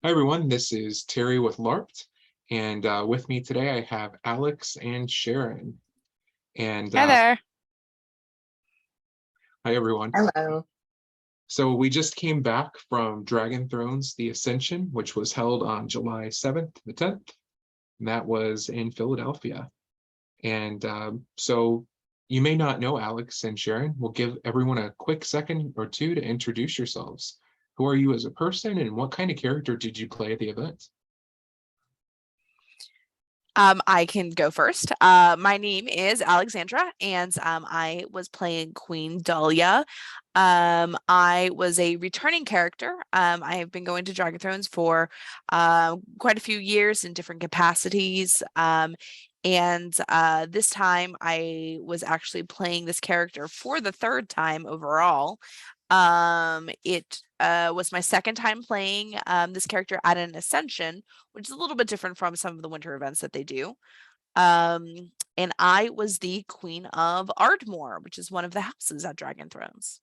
Hi everyone, this is Terry with LARPed, and with me today I have Alex and Sharon. And Hi there. hi everyone. Hello. So we just came back from Dragon Thrones, the Ascension, which was held on July 7th to the 10th, and that was in Philadelphia. And so you may not know Alex and Sharon. We'll give everyone a quick second or two to introduce yourselves. Who are you as a person, and what kind of character did you play at the event? I can go first. My name is Alexandra, and I was playing Queen Dahlia. I was a returning character. I have been going to Dragon Thrones for quite a few years in different capacities. And this time I was actually playing this character for the third time overall. It was my second time playing this character at an Ascension, which is a little bit different from some of the winter events that they do. And I was the Queen of Ardmore, which is one of the houses at Dragon Thrones.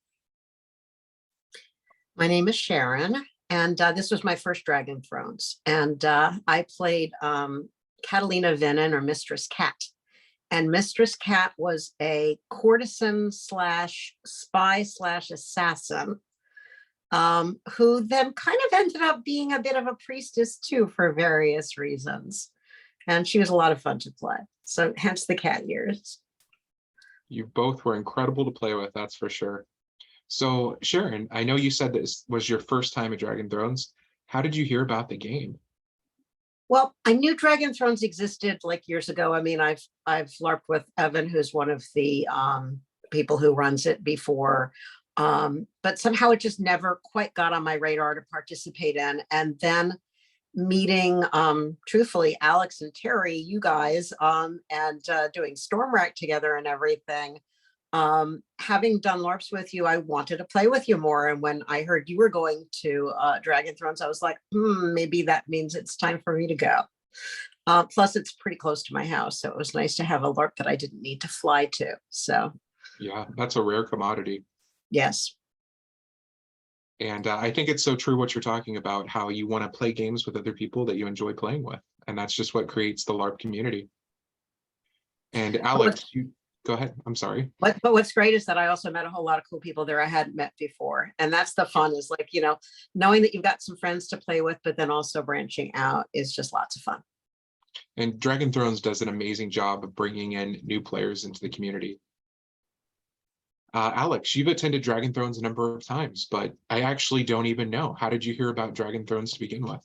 My name is Sharon, and this was my first Dragon Thrones. And I played Catalina Venin, or Mistress Cat. And Mistress Cat was a courtesan slash spy slash assassin who then kind of ended up being a bit of a priestess too for various reasons. And she was a lot of fun to play. So hence the cat years. You both were incredible to play with, that's for sure. So Sharon, I know you said this was your first time at Dragon Thrones. How did you hear about the game? Well, I knew Dragon Thrones existed like years ago. I mean, I've LARPed with Evan, who's one of the people who runs it before. But somehow it just never quite got on my radar to participate in. And then meeting, truthfully, Alex and Terry, you guys, and doing Stormrack together and everything. Having done LARPs with you, I wanted to play with you more. And when I heard you were going to Dragon Thrones, I was like, maybe that means it's time for me to go. Plus, it's pretty close to my house. So it was nice to have a LARP that I didn't need to fly to. So Yeah, that's a rare commodity. yes. And I think it's so true what you're talking about, how you want to play games with other people that you enjoy playing with. And that's just what creates the LARP community. And Alex, you go ahead. I'm sorry. But what's great is that I also met a whole lot of cool people there I hadn't met before. And that's the fun, is like, knowing that you've got some friends to play with, but then also branching out is just lots of fun. And Dragon Thrones does an amazing job of bringing in new players into the community. Alex, you've attended Dragon Thrones a number of times, but I actually don't even know. How did you hear about Dragon Thrones to begin with?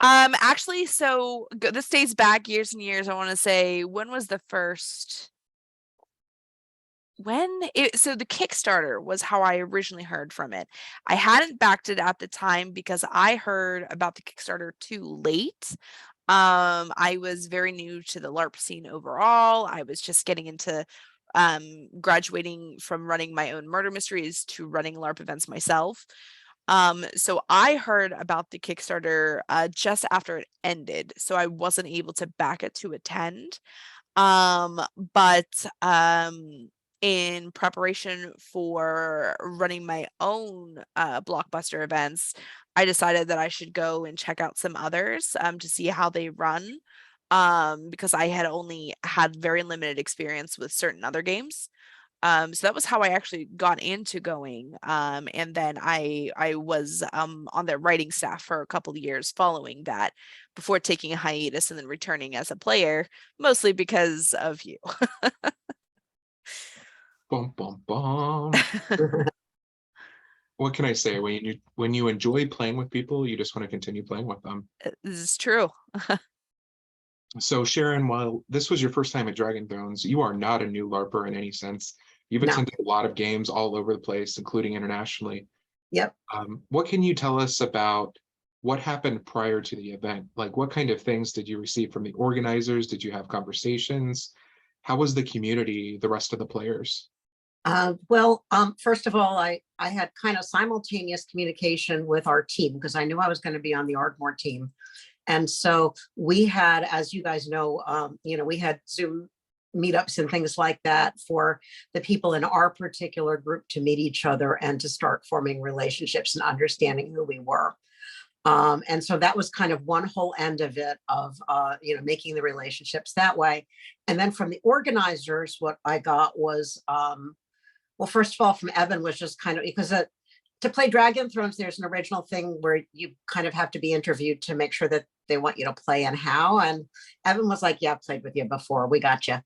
Actually, so this dates back years and years. I want to say, when was the first? So the Kickstarter was how I originally heard from it. I hadn't backed it at the time because I heard about the Kickstarter too late. I was very new to the LARP scene overall. I was just getting into graduating from running my own murder mysteries to running LARP events myself. So I heard about the Kickstarter just after it ended, so I wasn't able to back it to attend. But in preparation for running my own blockbuster events, I decided that I should go and check out some others to see how they run, because I had only had very limited experience with certain other games. So that was how I actually got into going. And then I was on the writing staff for a couple of years following that, before taking a hiatus and then returning as a player, mostly because of you. Bum, bum, bum. What can I say? When you enjoy playing with people, you just want to continue playing with them. This is true. So Sharon, while this was your first time at Dragon Thrones, you are not a new LARPer in any sense. You've No. attended a lot of games all over the place, including internationally. Yep. What can you tell us about what happened prior to the event? Like, what kind of things did you receive from the organizers? Did you have conversations? How was the community, the rest of the players? First of all, I had kind of simultaneous communication with our team because I knew I was going to be on the Ardmore team. And so we had, as you guys know, we had Zoom meetups and things like that for the people in our particular group to meet each other and to start forming relationships and understanding who we were. And so that was kind of one whole end of it, of making the relationships that way. And then from the organizers, what I got was, well, first of all, from Evan was just kind of, because to play Dragon Thrones, there's an original thing where you kind of have to be interviewed to make sure that they want you to play and how. And Evan was like, yeah, I've played with you before. We got you.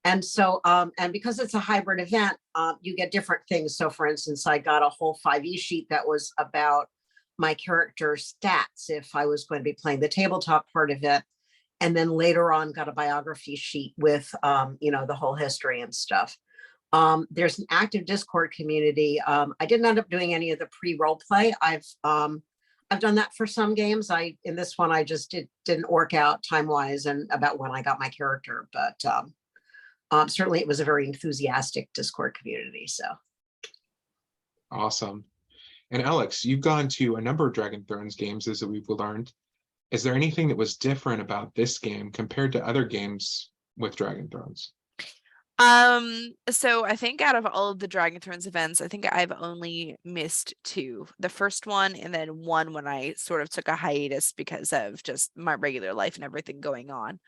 And so, and because it's a hybrid event, you get different things. So for instance, I got a whole 5e sheet that was about my character stats if I was going to be playing the tabletop part of it. And then later on got a biography sheet with, the whole history and stuff. There's an active Discord community. I didn't end up doing any of the pre-role play. I've done that for some games. In this one, I just didn't work out time-wise and about when I got my character, but certainly it was a very enthusiastic Discord community. So Awesome. And Alex, you've gone to a number of Dragon Thrones games, as we've learned. Is there anything that was different about this game compared to other games with Dragon Thrones? So I think out of all of the Dragon Thrones events, I think I've only missed 2. The first one, and then one when I sort of took a hiatus because of just my regular life and everything going on.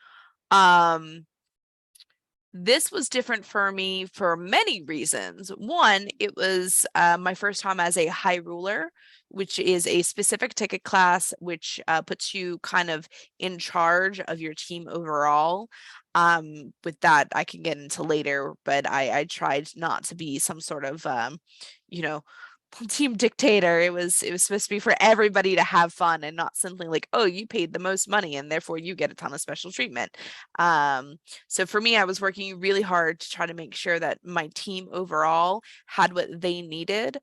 This was different for me for many reasons. One, it was my first time as a High Ruler, which is a specific ticket class, which puts you kind of in charge of your team overall. With that, I can get into later, but I tried not to be some sort of, team dictator. It was supposed to be for everybody to have fun and not simply like, oh, you paid the most money and therefore you get a ton of special treatment. So for me, I was working really hard to try to make sure that my team overall had what they needed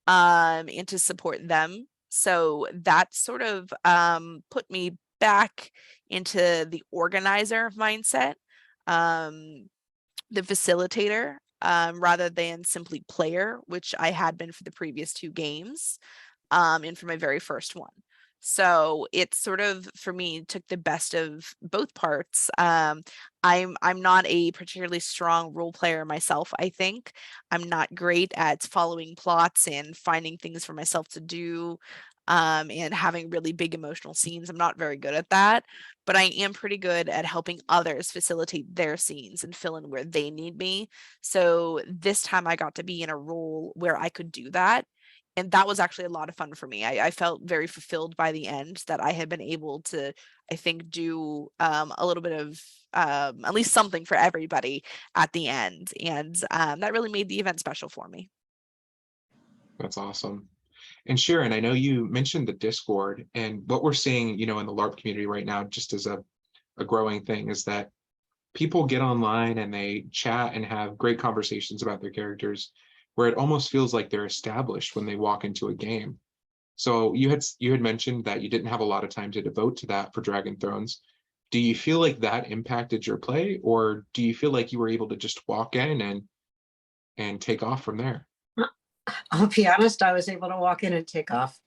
and to support them. So that sort of put me back into the organizer mindset, the facilitator, rather than simply player, which I had been for the previous 2 games, and for my very first one. So it sort of, for me, took the best of both parts. I'm not a particularly strong role player myself, I think. I'm not great at following plots and finding things for myself to do, and having really big emotional scenes. I'm not very good at that, but I am pretty good at helping others facilitate their scenes and fill in where they need me. So this time I got to be in a role where I could do that. And that was actually a lot of fun for me. I felt very fulfilled by the end that I had been able to, I think, do a little bit of at least something for everybody at the end. And that really made the event special for me. That's awesome. And Sharon, I know you mentioned the Discord, and what we're seeing, in the LARP community right now, just as a growing thing, is that people get online and they chat and have great conversations about their characters, where it almost feels like they're established when they walk into a game. So you had mentioned that you didn't have a lot of time to devote to that for Dragon Thrones. Do you feel like that impacted your play, or do you feel like you were able to just walk in and take off from there? I'll be honest, I was able to walk in and take off,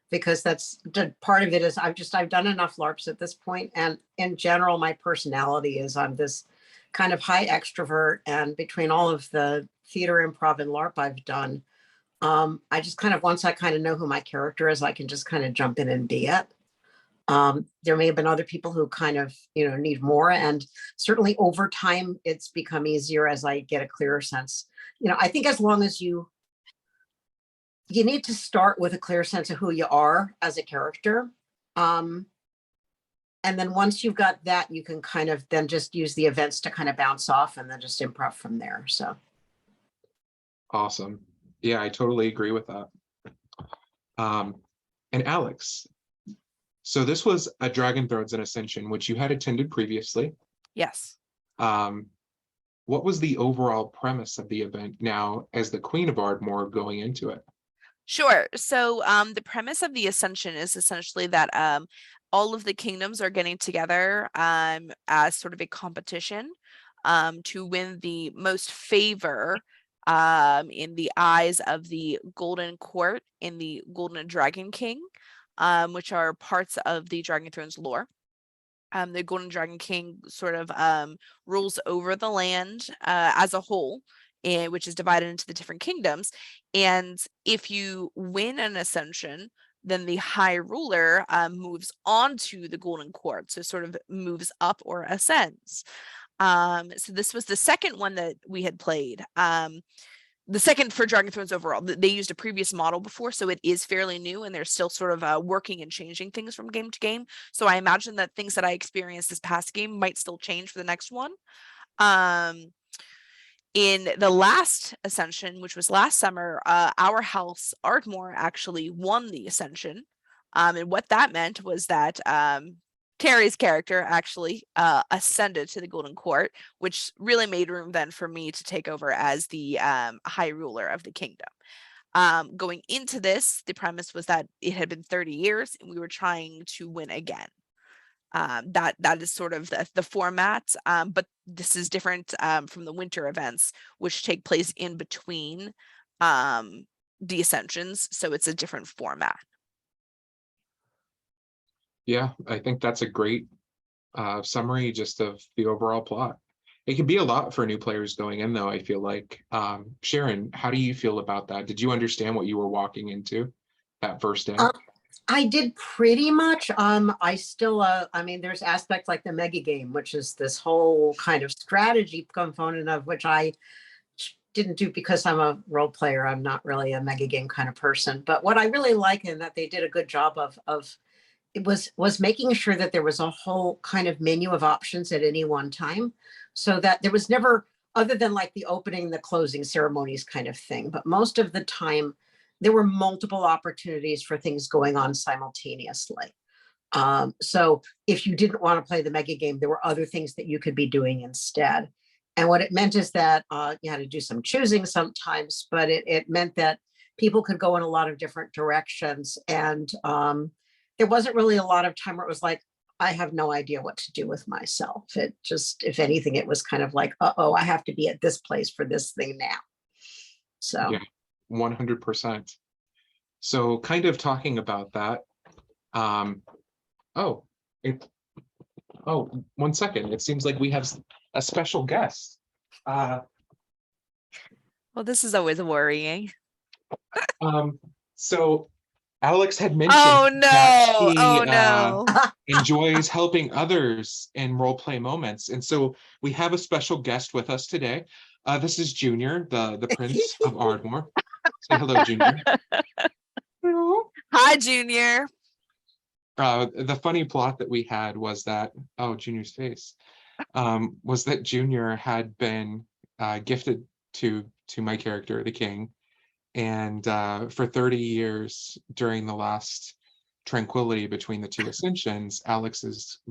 because that's part of it. Is I've done enough LARPs at this point, and in general, my personality is I'm this kind of high extrovert, and between all of the theater, improv, and LARP I've done, I just kind of, once I kind of know who my character is, I can just kind of jump in and be it. There may have been other people who kind of, need more, and certainly over time, it's become easier as I get a clearer sense. I think as long as you need to start with a clear sense of who you are as a character. And then once you've got that, you can kind of then just use the events to kind of bounce off and then just improv from there. So. Awesome. Yeah, I totally agree with that. And Alex, so this was a Dragon Thrones and Ascension, which you had attended previously. Yes. What was the overall premise of the event now as the Queen of Ardmore going into it? Sure. So the premise of the Ascension is essentially that all of the kingdoms are getting together as sort of a competition to win the most favor in the eyes of the Golden Court and the Golden Dragon King, which are parts of the Dragon Thrones lore. The Golden Dragon King sort of rules over the land as a whole, which is divided into the different kingdoms. And if you win an Ascension, then the High Ruler moves onto the Golden Court, so sort of moves up or ascends. So this was the second one that we had played. The second for Dragon Thrones overall. They used a previous model before, so it is fairly new, and they're still sort of working and changing things from game to game. So I imagine that things that I experienced this past game might still change for the next one. In the last Ascension, which was last summer, our house, Ardmore, actually won the Ascension. And what that meant was that Terry's character actually ascended to the Golden Court, which really made room then for me to take over as the High Ruler of the kingdom. Going into this, the premise was that it had been 30 years and we were trying to win again. That is sort of the format, but this is different from the winter events, which take place in between the Ascensions, so it's a different format. Yeah, I think that's a great summary just of the overall plot. It can be a lot for new players going in, though, I feel like. Sharon, how do you feel about that? Did you understand what you were walking into that first day? I did pretty much. I still, I mean, there's aspects like the mega game, which is this whole kind of strategy component of which I didn't do because I'm a role player. I'm not really a mega game kind of person. But what I really like and that they did a good job of it was making sure that there was a whole kind of menu of options at any one time, so that there was never, other than like the opening, the closing ceremonies kind of thing. But most of the time, there were multiple opportunities for things going on simultaneously. So if you didn't want to play the mega game, there were other things that you could be doing instead. And what it meant is that you had to do some choosing sometimes, but it meant that people could go in a lot of different directions. And there wasn't really a lot of time where it was like, I have no idea what to do with myself. It just, if anything, it was kind of like, uh-oh, I have to be at this place for this thing now. So yeah, 100%. So kind of talking about that. Oh, 1 second. It seems like we have a special guest. Well, this is always worrying. So Alex had mentioned Oh that no! she Oh no! enjoys helping others in role play moments, and so we have a special guest with us today. This is Junior, the Prince of Ardmore. Say hello, Junior. Hello. Hi, Junior. The funny plot that we had was that Junior's face was that Junior had been gifted to my character, the King. And for 30 years during the last tranquility between the two Ascensions, Alex's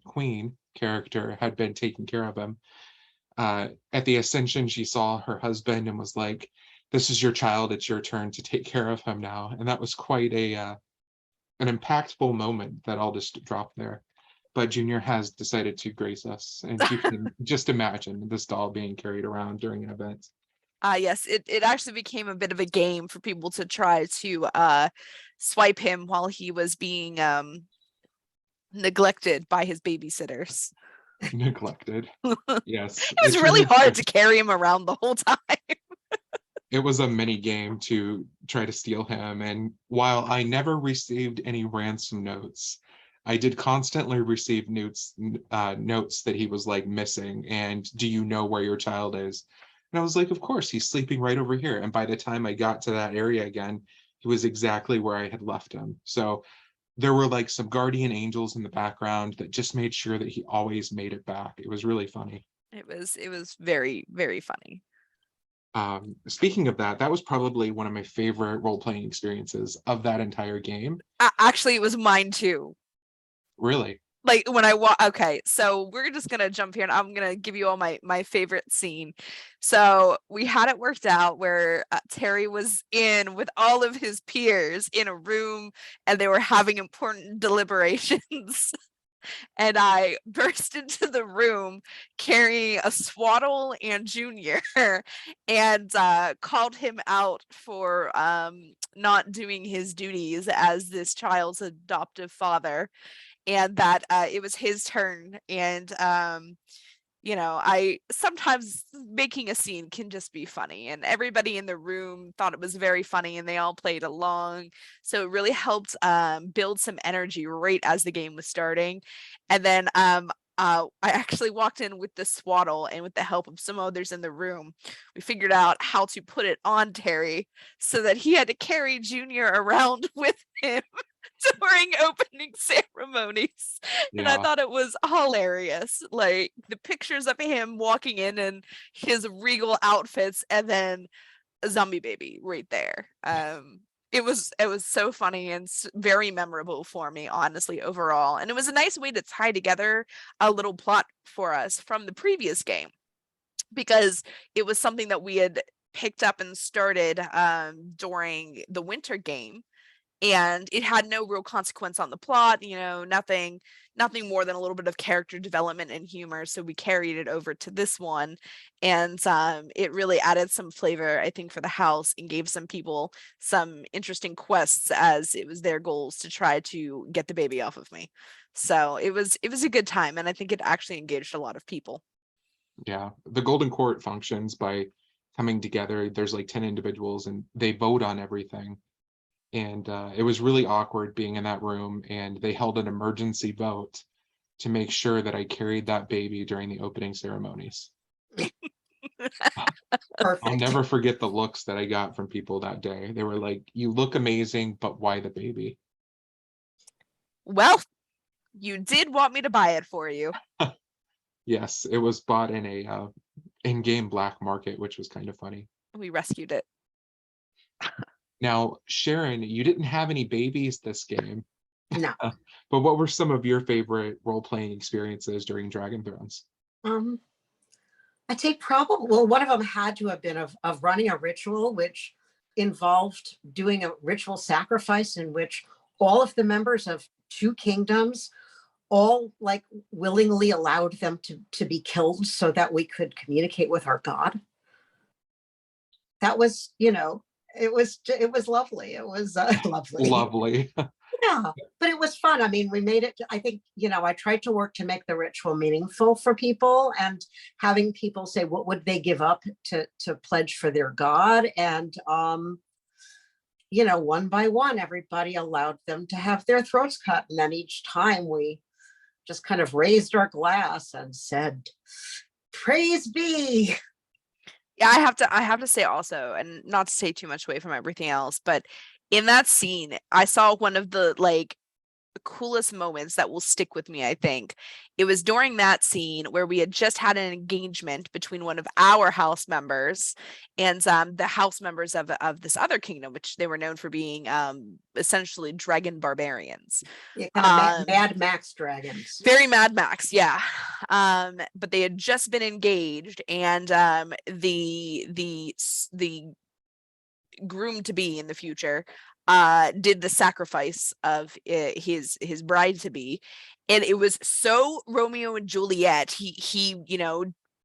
Queen character had been taking care of him. At the Ascension, she saw her husband and was like, "This is your child, it's your turn to take care of him now." And that was quite an impactful moment that I'll just drop there. But Junior has decided to grace us, and you can just imagine this doll being carried around during an event. Yes, it actually became a bit of a game for people to try to swipe him while he was being neglected by his babysitters. Neglected. Yes. It was really hard to carry him around the whole time. It was a mini game to try to steal him, and while I never received any ransom notes, I did constantly receive notes that he was like missing, and do you know where your child is? And I was like, of course, he's sleeping right over here. And by the time I got to that area again, he was exactly where I had left him. So there were like some guardian angels in the background that just made sure that he always made it back. It was really funny. It was very, very funny. Speaking of that, that was probably one of my favorite role-playing experiences of that entire game. Actually, it was mine too. Really? Like when okay, so we're just gonna jump here and I'm gonna give you all my favorite scene. So we had it worked out where Terry was in with all of his peers in a room and they were having important deliberations. And I burst into the room carrying a swaddle and Junior and called him out for not doing his duties as this child's adoptive father, and that it was his turn. And I sometimes making a scene can just be funny, and everybody in the room thought it was very funny and they all played along. So it really helped build some energy right as the game was starting. And then I actually walked in with the swaddle, and with the help of some others in the room, we figured out how to put it on Terry so that he had to carry Junior around with him during opening ceremonies. And I Yeah. thought it was hilarious. Like the pictures of him walking in his regal outfits, and then a zombie baby right there. It was so funny and very memorable for me, honestly, overall. And it was a nice way to tie together a little plot for us from the previous game, because it was something that we had picked up and started during the winter game, and it had no real consequence on the plot, nothing more than a little bit of character development and humor. So we carried it over to this one, and it really added some flavor, I think, for the house, and gave some people some interesting quests, as it was their goals to try to get the baby off of me. So it was a good time, and I think it actually engaged a lot of people. Yeah, the Golden Court functions by coming together. There's like 10 individuals and they vote on everything. And it was really awkward being in that room, and they held an emergency vote to make sure that I carried that baby during the opening ceremonies. I'll Perfect. never forget the looks that I got from people that day. They were like, "You look amazing, but why the baby?" Well, you did want me to buy it for you. Yes, it was bought in a in-game black market, which was kind of funny. We rescued it. Now, Sharon, you didn't have any babies this game, No. but what were some of your favorite role-playing experiences during Dragon Thrones? I'd say probably, well, one of them had to have been of running a ritual, which involved doing a ritual sacrifice in which all of the members of two kingdoms all like willingly allowed them to be killed so that we could communicate with our God. That was, it was lovely. It was lovely. Lovely. Yeah, but it was fun. I mean, we made it, I think, I tried to work to make the ritual meaningful for people, and having people say what would they give up to pledge for their God. And one by one, everybody allowed them to have their throats cut. And then each time we just kind of raised our glass and said, praise be. Yeah, I have to say also, and not to say too much away from everything else, but in that scene, I saw one of the coolest moments that will stick with me, I think. It was during that scene where we had just had an engagement between one of our house members and the house members of this other kingdom, which they were known for being essentially dragon barbarians. Yeah, kind of Mad Max dragons. Very Mad Max, yeah. But they had just been engaged, and the groom to be in the future did the sacrifice of his bride to be, and it was so Romeo and Juliet. He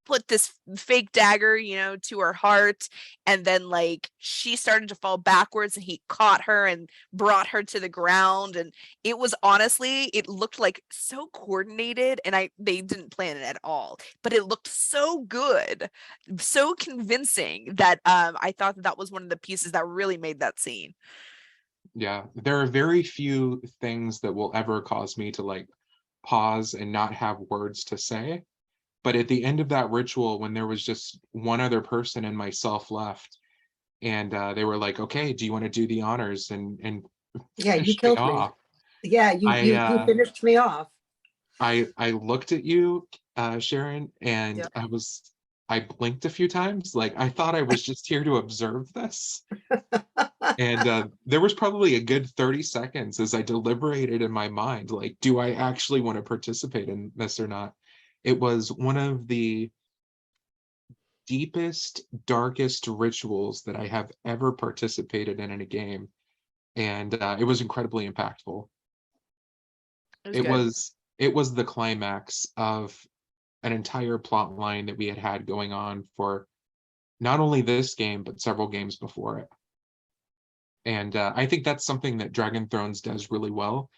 put this fake dagger to her heart, and then she started to fall backwards, and he caught her and brought her to the ground. And it was, honestly, it looked like so coordinated, and they didn't plan it at all, but it looked so good, so convincing, that I thought that was one of the pieces that really made that scene. Yeah, there are very few things that will ever cause me to pause and not have words to say. But at the end of that ritual, when there was just one other person and myself left, and they were like, "Okay, do you want to do the honors?" and yeah, you finish me killed me. off. Yeah, you finished me off. I looked at you, Sharon, and Yeah. I blinked a few times. Like, I thought I was just here to observe this. And there was probably a good 30 seconds as I deliberated in my mind, like, do I actually want to participate in this or not? It was one of the deepest, darkest rituals that I have ever participated in a game. And it was incredibly impactful. It was good. It was the climax of an entire plot line that we had going on for not only this game, but several games before it. And I think that's something that Dragon Thrones does really well,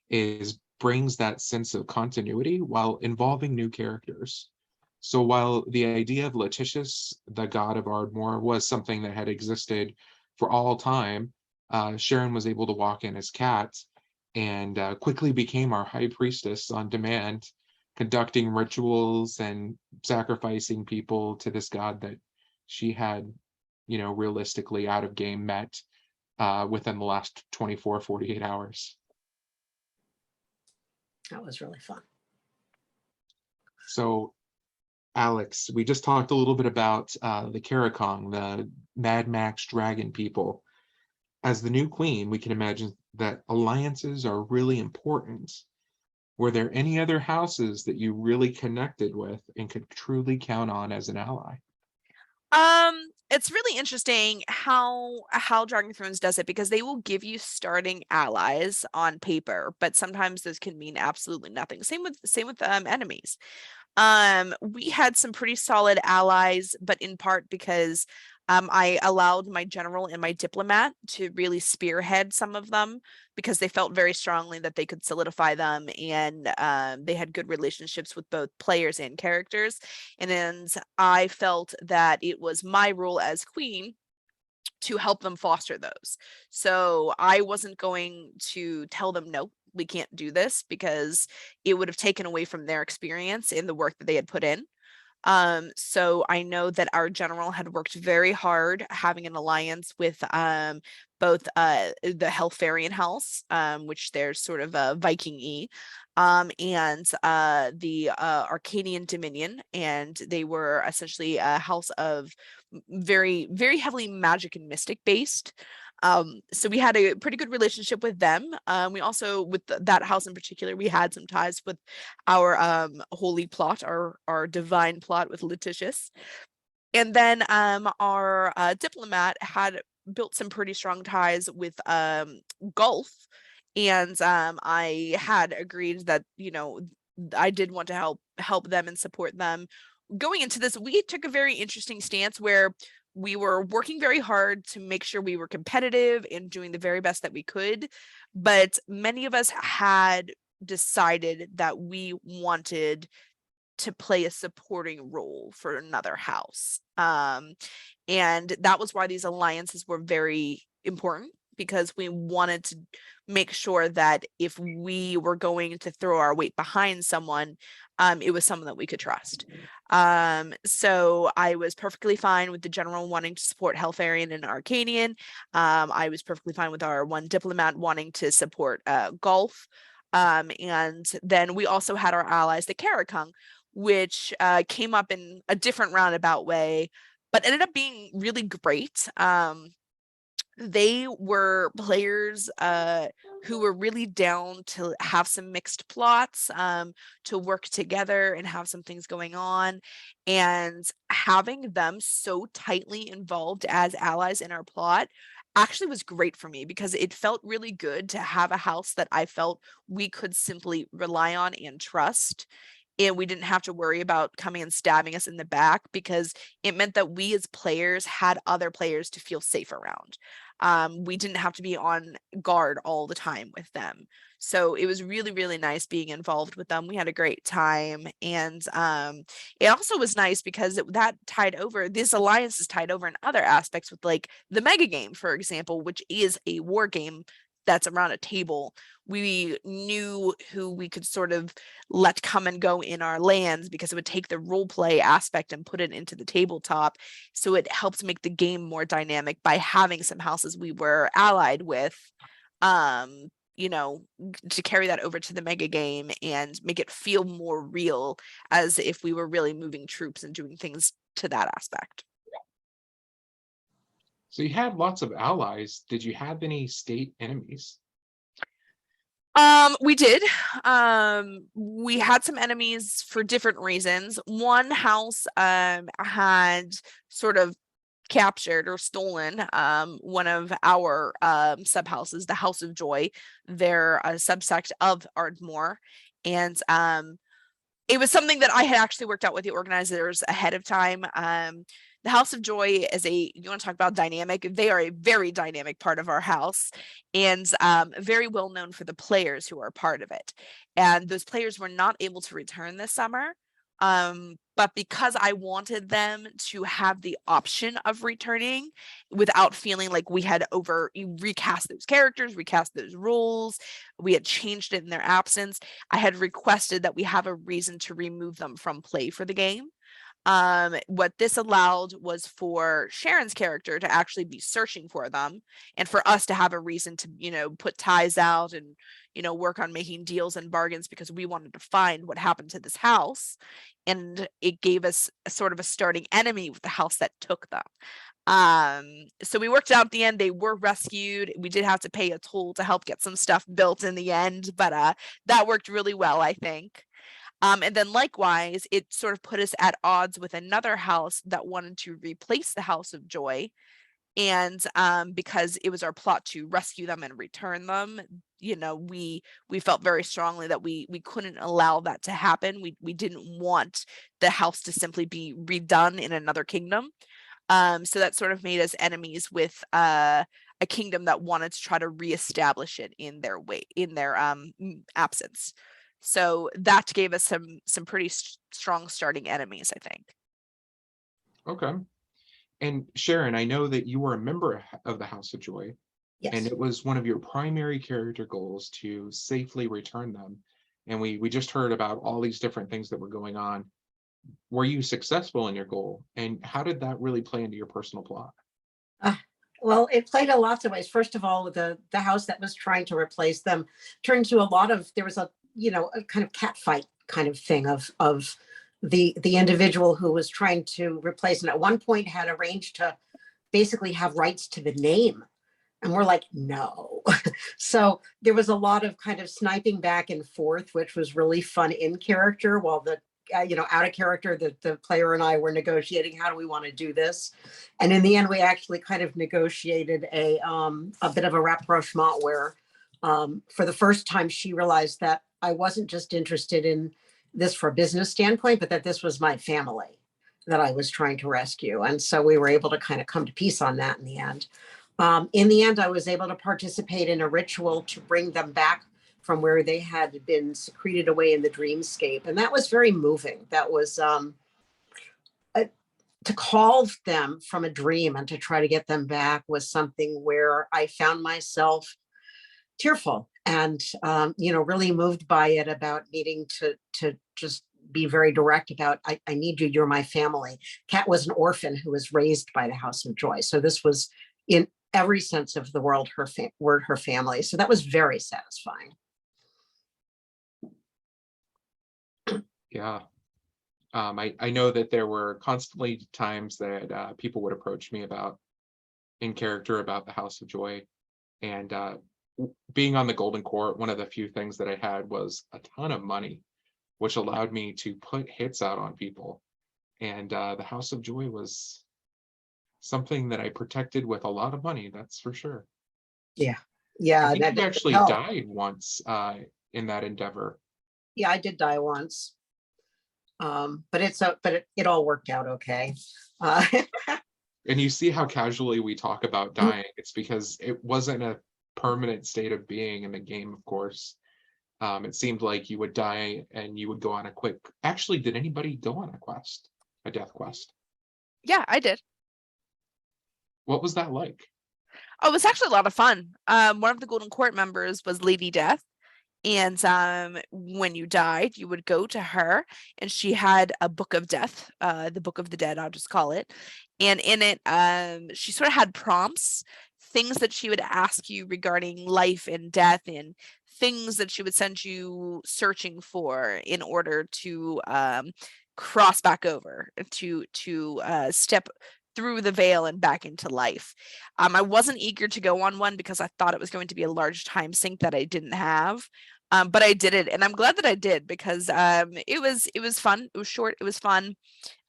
is brings that sense of continuity while involving new characters. So while the idea of Letitius, the god of Ardmore, was something that had existed for all time, Sharon was able to walk in as Cat and quickly became our high priestess on demand, conducting rituals and sacrificing people to this god that she had, realistically out of game met within the last 24, 48 hours. That was really fun. So, Alex, we just talked a little bit about the Karakong, the Mad Max dragon people. As the new queen, we can imagine that alliances are really important. Were there any other houses that you really connected with and could truly count on as an ally? It's really interesting how Dragon Thrones does it, because they will give you starting allies on paper, but sometimes those can mean absolutely nothing. Same with enemies. We had some pretty solid allies, but in part because I allowed my general and my diplomat to really spearhead some of them, because they felt very strongly that they could solidify them, and they had good relationships with both players and characters. And then I felt that it was my role as queen to help them foster those. So I wasn't going to tell them, no, we can't do this, because it would have taken away from their experience in the work that they had put in. So I know that our general had worked very hard having an alliance with both the Helfarian House, which they're sort of a Viking-y, and the Arcadian Dominion, and they were essentially a house of very, very heavily magic and mystic based. So we had a pretty good relationship with them. We also, with that house in particular, we had some ties with our holy plot, our divine plot with Letitius. And then our diplomat had built some pretty strong ties with Gulf. And I had agreed that, I did want to help them and support them. Going into this, we took a very interesting stance where we were working very hard to make sure we were competitive and doing the very best that we could. But many of us had decided that we wanted to play a supporting role for another house. And that was why these alliances were very important, because we wanted to make sure that if we were going to throw our weight behind someone, it was someone that we could trust. So I was perfectly fine with the general wanting to support Helfarian and Arcadian. I was perfectly fine with our one diplomat wanting to support Gulf. And then we also had our allies, the Karakung, which came up in a different roundabout way, but ended up being really great. They were players who were really down to have some mixed plots, to work together and have some things going on. And having them so tightly involved as allies in our plot actually was great for me, because it felt really good to have a house that I felt we could simply rely on and trust. And we didn't have to worry about coming and stabbing us in the back, because it meant that we as players had other players to feel safe around. We didn't have to be on guard all the time with them. So it was really, really nice being involved with them. We had a great time. And it also was nice because that tied over, this alliance is tied over in other aspects with, like, the mega game, for example, which is a war game that's around a table. We knew who we could sort of let come and go in our lands, because it would take the role play aspect and put it into the tabletop. So it helped make the game more dynamic by having some houses we were allied with, to carry that over to the mega game and make it feel more real, as if we were really moving troops and doing things to that aspect. So you had lots of allies. Did you have any state enemies? We did. We had some enemies for different reasons. One house had sort of captured or stolen one of our sub houses, the House of Joy. They're a subsect of Ardmore, and it was something that I had actually worked out with the organizers ahead of time. The House of Joy is you want to talk about dynamic? They are a very dynamic part of our house, and very well known for the players who are part of it. And those players were not able to return this summer, But because I wanted them to have the option of returning without feeling like we had recast those characters, recast those roles, we had changed it in their absence, I had requested that we have a reason to remove them from play for the game. What this allowed was for Sharon's character to actually be searching for them, and for us to have a reason to, put ties out and, work on making deals and bargains, because we wanted to find what happened to this house. And it gave us a sort of a starting enemy with the house that took them. So we worked out at the end. They were rescued. We did have to pay a toll to help get some stuff built in the end, but that worked really well, I think. And then likewise, it sort of put us at odds with another house that wanted to replace the House of Joy. And because it was our plot to rescue them and return them, we felt very strongly that we couldn't allow that to happen. We didn't want the house to simply be redone in another kingdom. So that sort of made us enemies with a kingdom that wanted to try to reestablish it in their absence. So that gave us some pretty strong starting enemies, I think. Okay. And Sharon, I know that you were a member of the House of Joy, Yes. and it was one of your primary character goals to safely return them. And we just heard about all these different things that were going on. Were you successful in your goal? And how did that really play into your personal plot? Well, it played in lots of ways. First of all, the house that was trying to replace them turned to there was a kind of cat fight kind of thing of the individual who was trying to replace, and at one point had arranged to basically have rights to the name. And we're like, no. So there was a lot of kind of sniping back and forth, which was really fun in character, while the out of character, the player and I were negotiating, how do we want to do this? And in the end, we actually kind of negotiated a bit of a rapprochement where for the first time, she realized that I wasn't just interested in this for a business standpoint, but that this was my family that I was trying to rescue. And so we were able to kind of come to peace on that in the end. In the end, I was able to participate in a ritual to bring them back from where they had been secreted away in the dreamscape. And that was very moving. That was to call them from a dream and to try to get them back was something where I found myself tearful and, really moved by it, about needing to just be very direct about, I need you, you're my family. Kat was an orphan who was raised by the House of Joy. So this was, in every sense of the word, her family. So that was very satisfying. Yeah. I know that there were constantly times that people would approach me in character about the House of Joy. And being on the Golden Court, one of the few things that I had was a ton of money, which allowed me to put hits out on people. And the House of Joy was something that I protected with a lot of money, that's for sure. Yeah. I think you actually died once in that endeavor. Yeah, I did die once. But it all worked out okay. And you see how casually we talk about dying. It's because it wasn't a permanent state of being in the game, of course. It seemed like you would die and you would go on a quick. Actually, did anybody go on a death quest? Yeah, I did. What was that like? Oh, it was actually a lot of fun. One of the Golden Court members was Lady Death. And when you died, you would go to her, and she had a book of death, the Book of the Dead, I'll just call it. And in it, she sort of had prompts, things that she would ask you regarding life and death, and things that she would send you searching for in order to cross back over, to step through the veil and back into life. I wasn't eager to go on one because I thought it was going to be a large time sink that I didn't have. But I did it, and I'm glad that I did, because it was fun. It was short. It was fun.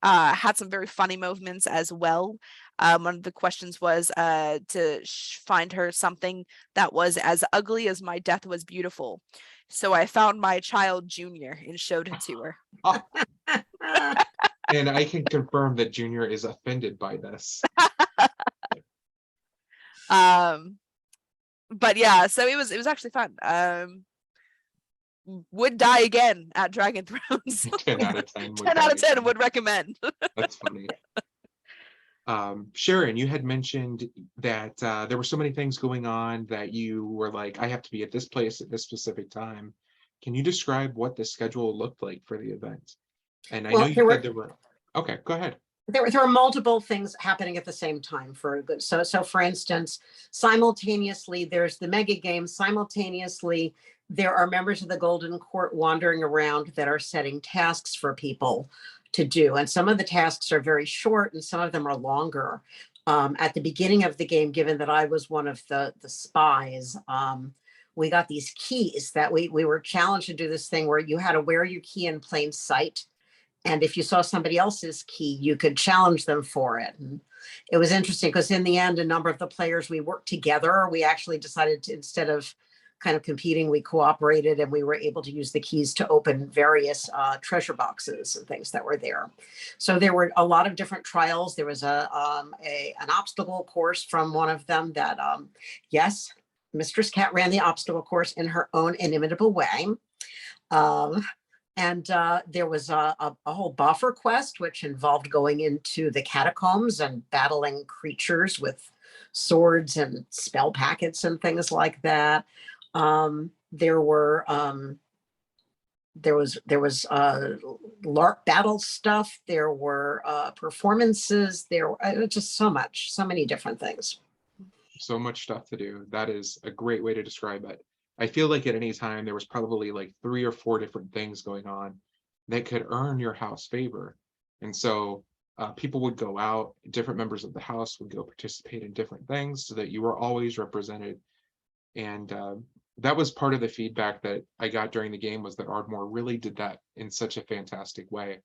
Had some very funny moments as well. One of the questions was to find her something that was as ugly as my death was beautiful. So I found my child Junior and showed it to her. And I can confirm that Junior is offended by this. But yeah, so it was actually fun. would die again at Dragon Thrones. 10 out of 10 would 10 out of die 10 again. would recommend. That's funny. Sharon, you had mentioned that there were so many things going on that you were like, I have to be at this place at this specific time. Can you describe what the schedule looked like for the event? And I know Well, you said there were, okay, go ahead. there were multiple things happening at the same time for a good. So for instance, simultaneously, there's the mega game. Simultaneously, there are members of the Golden Court wandering around that are setting tasks for people to do. And some of the tasks are very short and some of them are longer. At the beginning of the game, given that I was one of the spies, we got these keys that we were challenged to do this thing where you had to wear your key in plain sight. And if you saw somebody else's key, you could challenge them for it. And it was interesting because in the end, a number of the players, we worked together. We actually decided to, instead of kind of competing, we cooperated and we were able to use the keys to open various treasure boxes and things that were there. So there were a lot of different trials. There was an obstacle course from one of them that, yes, Mistress Cat ran the obstacle course in her own inimitable way. And there was a whole buffer quest, which involved going into the catacombs and battling creatures with swords and spell packets and things like that. There was LARP battle stuff. There were performances. There were just so many different things. So much stuff to do. That is a great way to describe it. I feel like at any time there was probably like 3 or 4 different things going on that could earn your house favor. And so people would go out, different members of the house would go participate in different things so that you were always represented. And that was part of the feedback that I got during the game, was that Ardmore really did that in such a fantastic way,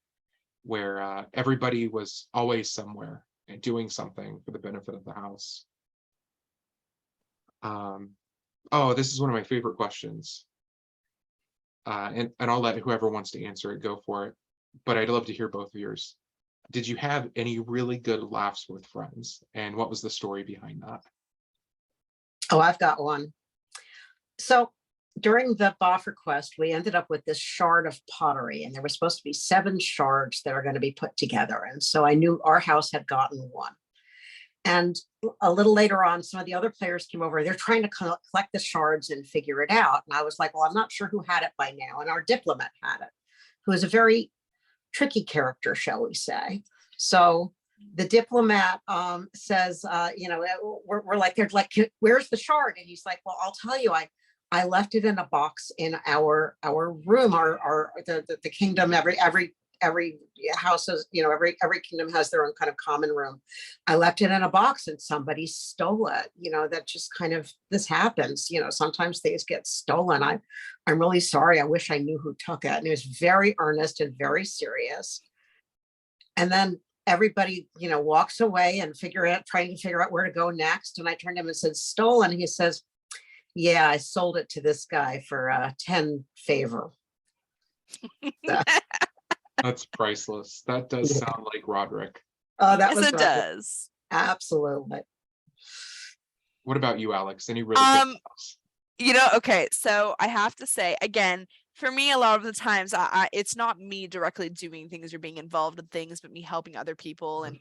where everybody was always somewhere and doing something for the benefit of the house. Oh, this is one of my favorite questions. And I'll let whoever wants to answer it go for it. But I'd love to hear both of yours. Did you have any really good laughs with friends? And what was the story behind that? Oh, I've got one. So during the buffer quest, we ended up with this shard of pottery, and there were supposed to be 7 shards that are going to be put together. And so I knew our house had gotten one. And a little later on, some of the other players came over. They're trying to collect the shards and figure it out. And I was like, well, I'm not sure who had it by now. And our diplomat had it, who is a very tricky character, shall we say. So the diplomat says, we're like, they're like, where's the shard? And he's like, well, I'll tell you, I left it in a box in our room, the kingdom. Every house has, every kingdom has their own kind of common room. I left it in a box and somebody stole it. That just kind of, this happens. Sometimes things get stolen. I'm really sorry. I wish I knew who took it. And it was very earnest and very serious. And then everybody, walks away and trying to figure out where to go next. And I turned to him and said, stolen. He says, yeah, I sold it to this guy for 10 favor. So. That's priceless. That does sound like Roderick. Oh, that yes, was it Roderick. does. Absolutely. What about you, Alex? Any really good laughs? Okay, so I have to say, again, for me, a lot of the times, it's not me directly doing things or being involved in things, but me helping other people. And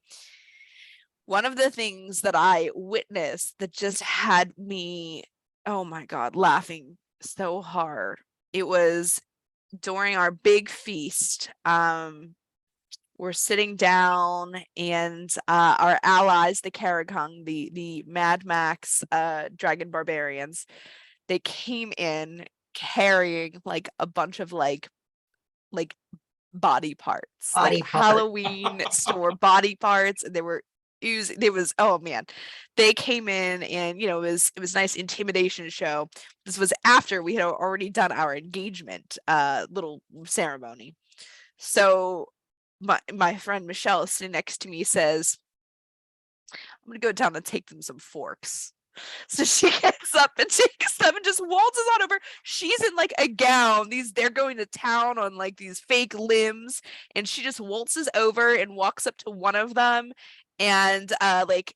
one of the things that I witnessed that just had me, oh my God, laughing so hard. It was during our big feast. We're sitting down, and our allies, the Caragong, the Mad Max dragon barbarians, they came in carrying like a bunch of like body parts, Halloween store body parts, and oh man, they came in, and it was a nice intimidation show. This was after we had already done our engagement little ceremony. So my friend Michelle, sitting next to me, says, I'm gonna go down and take them some forks. So she gets up and takes them and just waltzes on over. She's in like a gown. They're going to town on like these fake limbs, and she just waltzes over and walks up to one of them and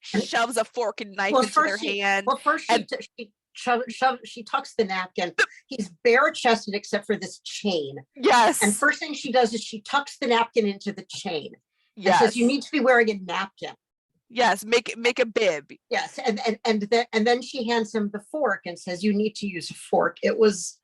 shoves a fork and knife into their hand. Well, first she tucks the napkin. He's bare chested except for this chain. Yes. And first thing she does is she tucks the napkin into the chain and Yes. says, "You need to be wearing a napkin." Yes, make a bib. Yes, and then she hands him the fork and says, "You need to use a fork." It was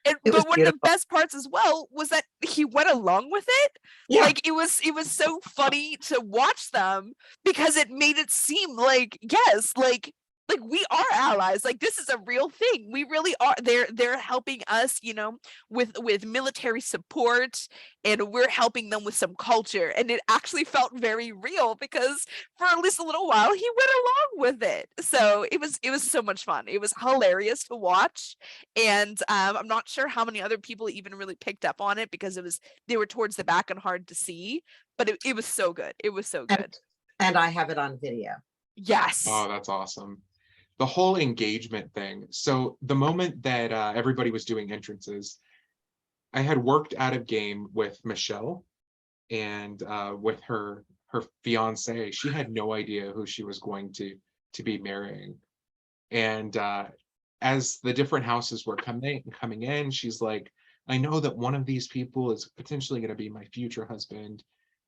But one beautiful. of the best parts as well was that he went along with it. Yeah. Like it was so funny to watch them because it made it seem like, yes, like we are allies. Like this is a real thing. We really are. They're helping us, you know, with military support, and we're helping them with some culture. And it actually felt very real because for at least a little while he went along with it. So it was so much fun. It was hilarious to watch. And I'm not sure how many other people even really picked up on it because they were towards the back and hard to see, but it was so good. It was so good. And I have it on video. Yes. Oh, that's awesome. The whole engagement thing. So the moment that everybody was doing entrances, I had worked out of game with Michelle and with her fiance. She had no idea who she was going to be marrying. And as the different houses were coming in, she's like, "I know that one of these people is potentially going to be my future husband.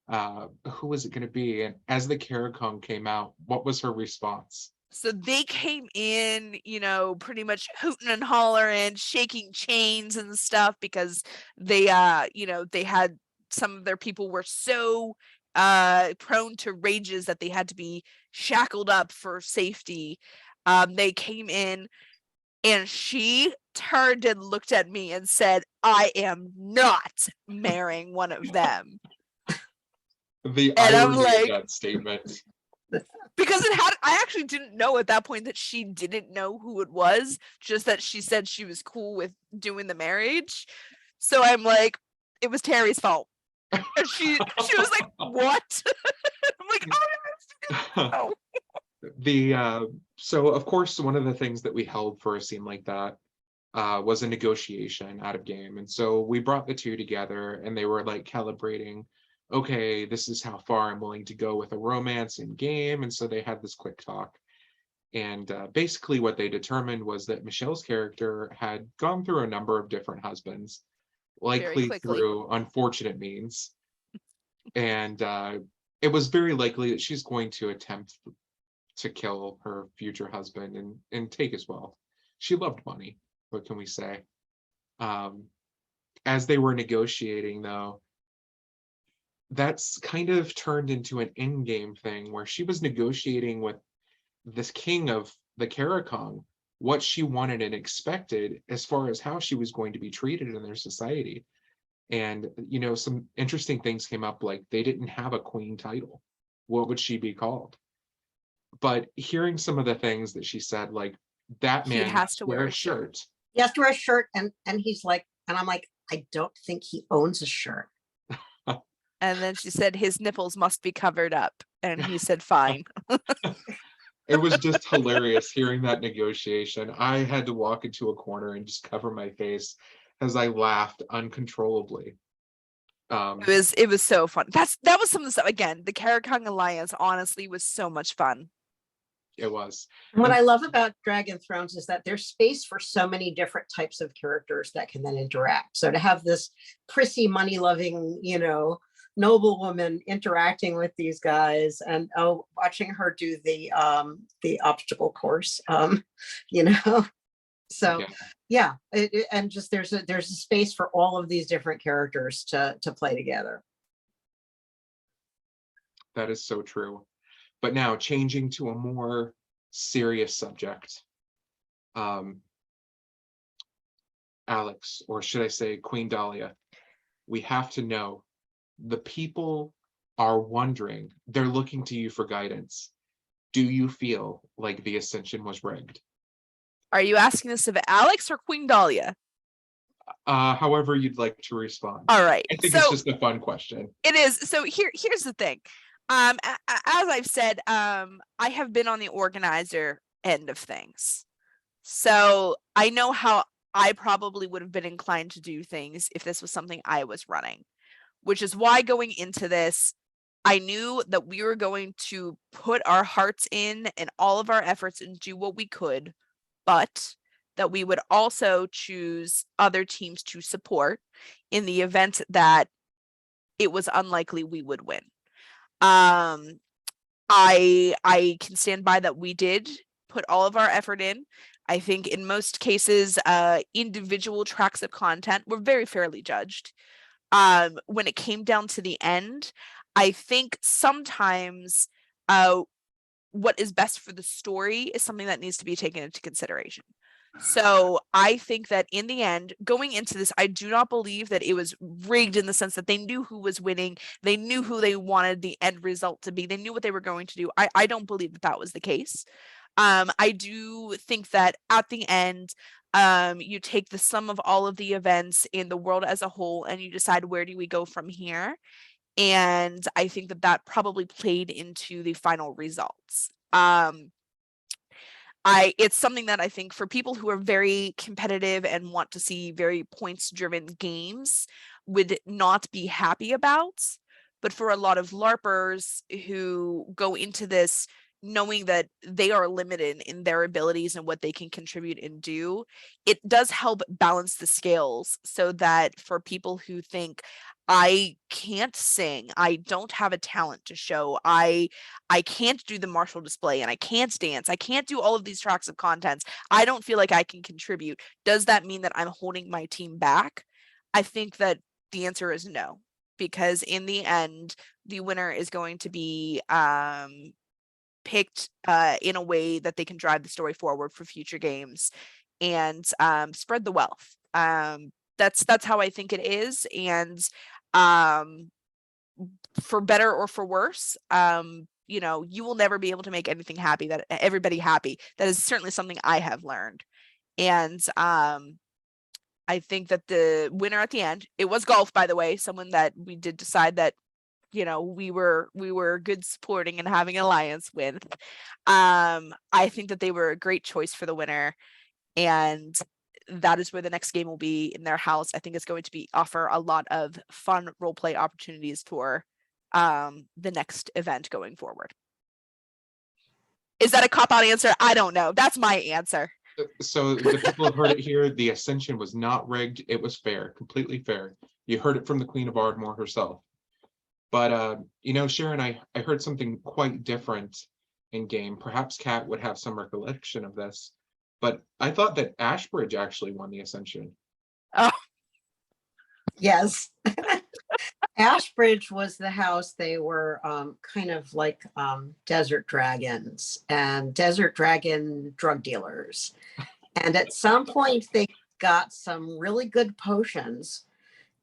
Who is it going to be?" And as the Caricong came out, what was her response? So they came in, you know, pretty much hooting and hollering, shaking chains and stuff because they, you know, they had some of their people were so prone to rages that they had to be shackled up for safety. They came in and she turned and looked at me and said, "I am not marrying one of them." The And I'm irony like, of that statement. because I actually didn't know at that point that she didn't know who it was, just that she said she was cool with doing the marriage. So I'm like, it was Terry's fault. And she was like, "What?" I'm like, "Oh, no." So of course, one of the things that we held for a scene like that was a negotiation out of game. And so we brought the two together and they were like calibrating, okay, this is how far I'm willing to go with a romance in game. And so they had this quick talk. And basically what they determined was that Michelle's character had gone through a number of different husbands, likely quickly. through unfortunate means. And it was very likely that she's going to attempt to kill her future husband and take his wealth. She loved money. What can we say? As they were negotiating, though, that's kind of turned into an in-game thing where she was negotiating with this king of the Caricong what she wanted and expected as far as how she was going to be treated in their society. And, you know, some interesting things came up, like they didn't have a queen title. What would she be called? But hearing some of the things that she said, like that He man has to wear a shirt. He has to wear a shirt, and he's like, and I'm like, I don't think he owns a shirt. And then she said his nipples must be covered up. And he said, "Fine." It was just hilarious hearing that negotiation. I had to walk into a corner and just cover my face as I laughed uncontrollably. It was so fun. That was some of the stuff. Again, the Caricong Alliance honestly was so much fun. It was. And what I love about Dragon Thrones is that there's space for so many different types of characters that can then interact. So to have this prissy, money-loving, you know, noble woman interacting with these guys, and watching her do the obstacle course, you know. So yeah, and just there's a space for all of these different characters to play together. That is so true. But now changing to a more serious subject. Alex, or should I say Queen Dahlia, we have to know, the people are wondering, they're looking to you for guidance. Do you feel like the Ascension was rigged? Are you asking this of Alex or Queen Dahlia? However you'd like to respond. All right. I think it's just a fun question. It is. So here's the thing. As I've said, I have been on the organizer end of things. So I know how I probably would have been inclined to do things if this was something I was running, which is why going into this, I knew that we were going to put our hearts in and all of our efforts and do what we could. But that we would also choose other teams to support in the event that it was unlikely we would win. I can stand by that we did put all of our effort in. I think in most cases, individual tracks of content were very fairly judged. When it came down to the end, I think sometimes what is best for the story is something that needs to be taken into consideration. So I think that in the end, going into this, I do not believe that it was rigged in the sense that they knew who was winning. They knew who they wanted the end result to be. They knew what they were going to do. I don't believe that that was the case. I do think that at the end, you take the sum of all of the events in the world as a whole and you decide where do we go from here. And I think that that probably played into the final results. It's something that I think for people who are very competitive and want to see very points driven games would not be happy about. But for a lot of LARPers who go into this knowing that they are limited in their abilities and what they can contribute and do, it does help balance the scales so that for people who think, I can't sing, I don't have a talent to show, I can't do the martial display and I can't dance, I can't do all of these tracks of contents, I don't feel like I can contribute. Does that mean that I'm holding my team back? I think that the answer is no, because in the end, the winner is going to be picked in a way that they can drive the story forward for future games and spread the wealth. That's how I think it is. And for better or for worse, you know, you will never be able to make anything happy, that everybody happy. That is certainly something I have learned. And I think that the winner at the end, it was golf, by the way, someone that we did decide that, you know, we were good supporting and having an alliance with. I think that they were a great choice for the winner, and that is where the next game will be, in their house. I think it's going to be offer a lot of fun role play opportunities for the next event going forward. Is that a cop-out answer? I don't know. That's my answer. So the people have heard it here. The Ascension was not rigged. It was fair, completely fair. You heard it from the Queen of Ardmore herself. But you know, Sharon, I heard something quite different in game. Perhaps Kat would have some recollection of this, but I thought that Ashbridge actually won the Ascension. Oh, Yes. Ashbridge was the house. They were kind of like desert dragons and desert dragon drug dealers. And at some point they got some really good potions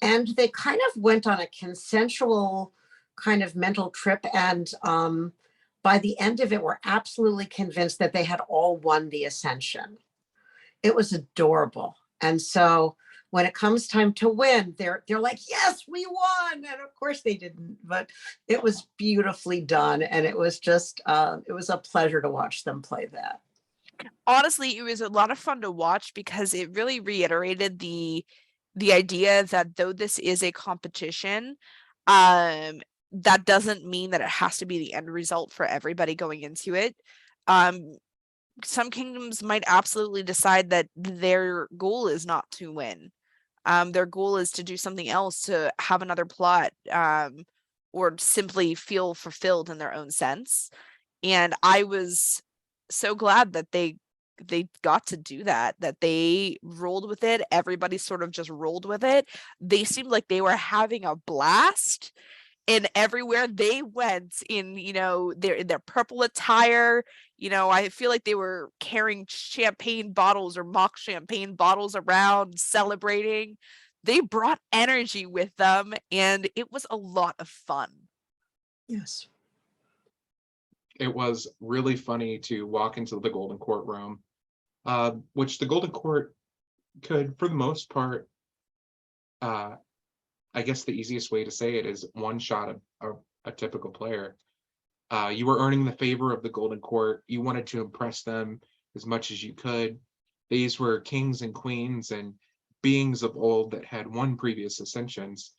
and they kind of went on a consensual kind of mental trip. And by the end of it, were absolutely convinced that they had all won the Ascension. It was adorable. And so when it comes time to win, they're like, yes, we won. And of course they didn't, but it was beautifully done. And it was just, it was a pleasure to watch them play that. honestly, it was a lot of fun to watch because it really reiterated the idea that though this is a competition, that doesn't mean that it has to be the end result for everybody going into it. Some kingdoms might absolutely decide that their goal is not to win. Their goal is to do something else, to have another plot, or simply feel fulfilled in their own sense. And I was so glad that they got to do that, that they rolled with it. Everybody sort of just rolled with it. They seemed like they were having a blast. And everywhere they went in, you know, their purple attire, you know, I feel like they were carrying champagne bottles or mock champagne bottles around, celebrating. They brought energy with them, and it was a lot of fun. Yes. It was really funny to walk into the Golden Court room, which the Golden Court could, for the most part, I guess the easiest way to say it is one shot a typical player. You were earning the favor of the Golden Court. You wanted to impress them as much as you could. These were kings and queens and beings of old that had won previous ascensions.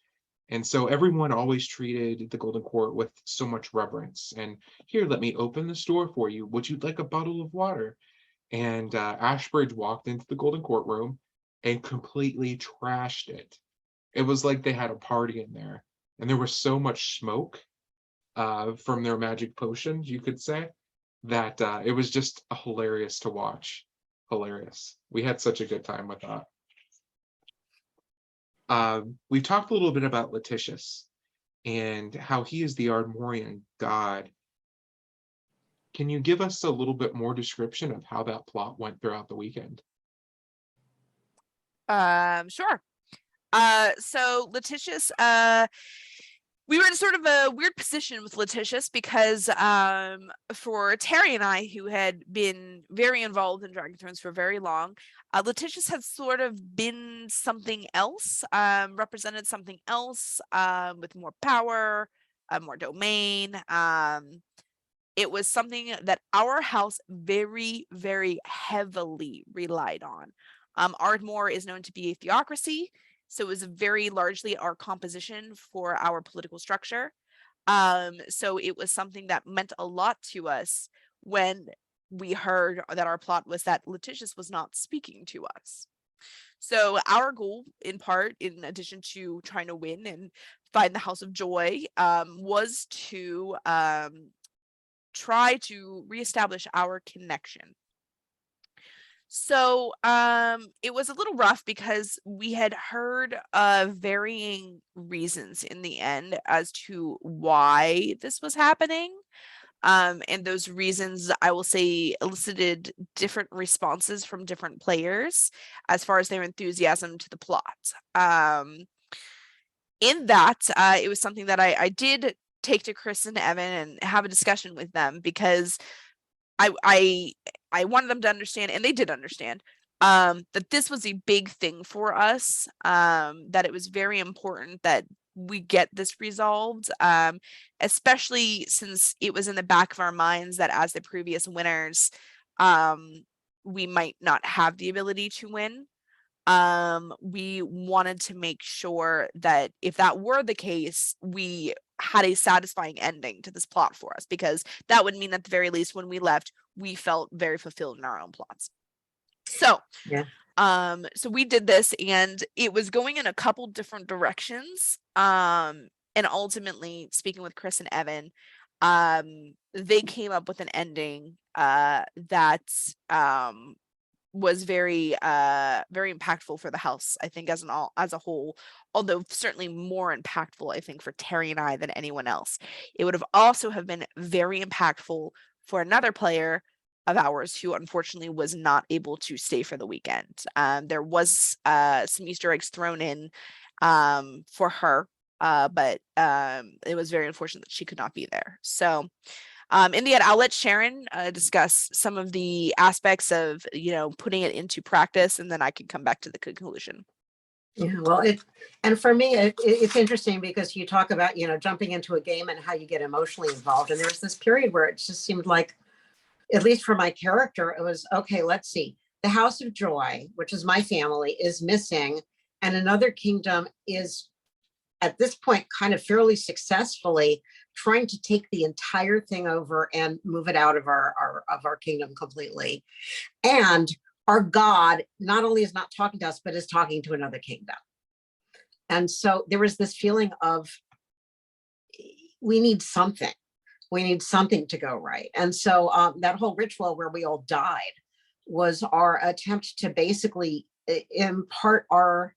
And so everyone always treated the Golden Court with so much reverence. And here, let me open this door for you. Would you like a bottle of water? And Ashbridge walked into the Golden Courtroom and completely trashed it. It was like they had a party in there, and there was so much smoke from their magic potions, you could say, that it was just hilarious to watch. Hilarious. We had such a good time with that. We've talked a little bit about Letitius and how he is the Ardmorian god. Can you give us a little bit more description of how that plot went throughout the weekend? Sure. So Letitius, we were in sort of a weird position with Letitius because for Terry and I, who had been very involved in Dragon Thrones for very long, Letitius had sort of been something else, represented something else with more power, more domain. It was something that our house very, very heavily relied on. Ardmore is known to be a theocracy, so it was very largely our composition for our political structure. So it was something that meant a lot to us when we heard that our plot was that Letitius was not speaking to us. So our goal, in part, in addition to trying to win and find the House of Joy, was to try to reestablish our connection. So it was a little rough because we had heard varying reasons in the end as to why this was happening. And those reasons, I will say, elicited different responses from different players as far as their enthusiasm to the plot. In that, it was something that I did take to Chris and Evan and have a discussion with them, because I wanted them to understand, and they did understand, that this was a big thing for us, that it was very important that we get this resolved, especially since it was in the back of our minds that as the previous winners, we might not have the ability to win. We wanted to make sure that if that were the case, we had a satisfying ending to this plot for us, because that would mean at the very least when we left, we felt very fulfilled in our own plots. So Yeah. So we did this, and it was going in a couple different directions. And ultimately, speaking with Chris and Evan, they came up with an ending that was very very impactful for the house, I think, as a whole, although certainly more impactful, I think, for Terry and I than anyone else. It would have also have been very impactful for another player of ours who unfortunately was not able to stay for the weekend. There was some Easter eggs thrown in for her, but it was very unfortunate that she could not be there. So in the end, I'll let Sharon discuss some of the aspects of, putting it into practice, and then I can come back to the conclusion. Yeah, well, and for me, it's interesting because you talk about, jumping into a game and how you get emotionally involved. And there was this period where it just seemed like, at least for my character, it was, okay, let's see. The House of Joy, which is my family, is missing, and another kingdom is at this point kind of fairly successfully trying to take the entire thing over and move it out of our kingdom completely. And our God not only is not talking to us, but is talking to another kingdom. And so there was this feeling of, we need something to go right. And so that whole ritual where we all died was our attempt to basically impart our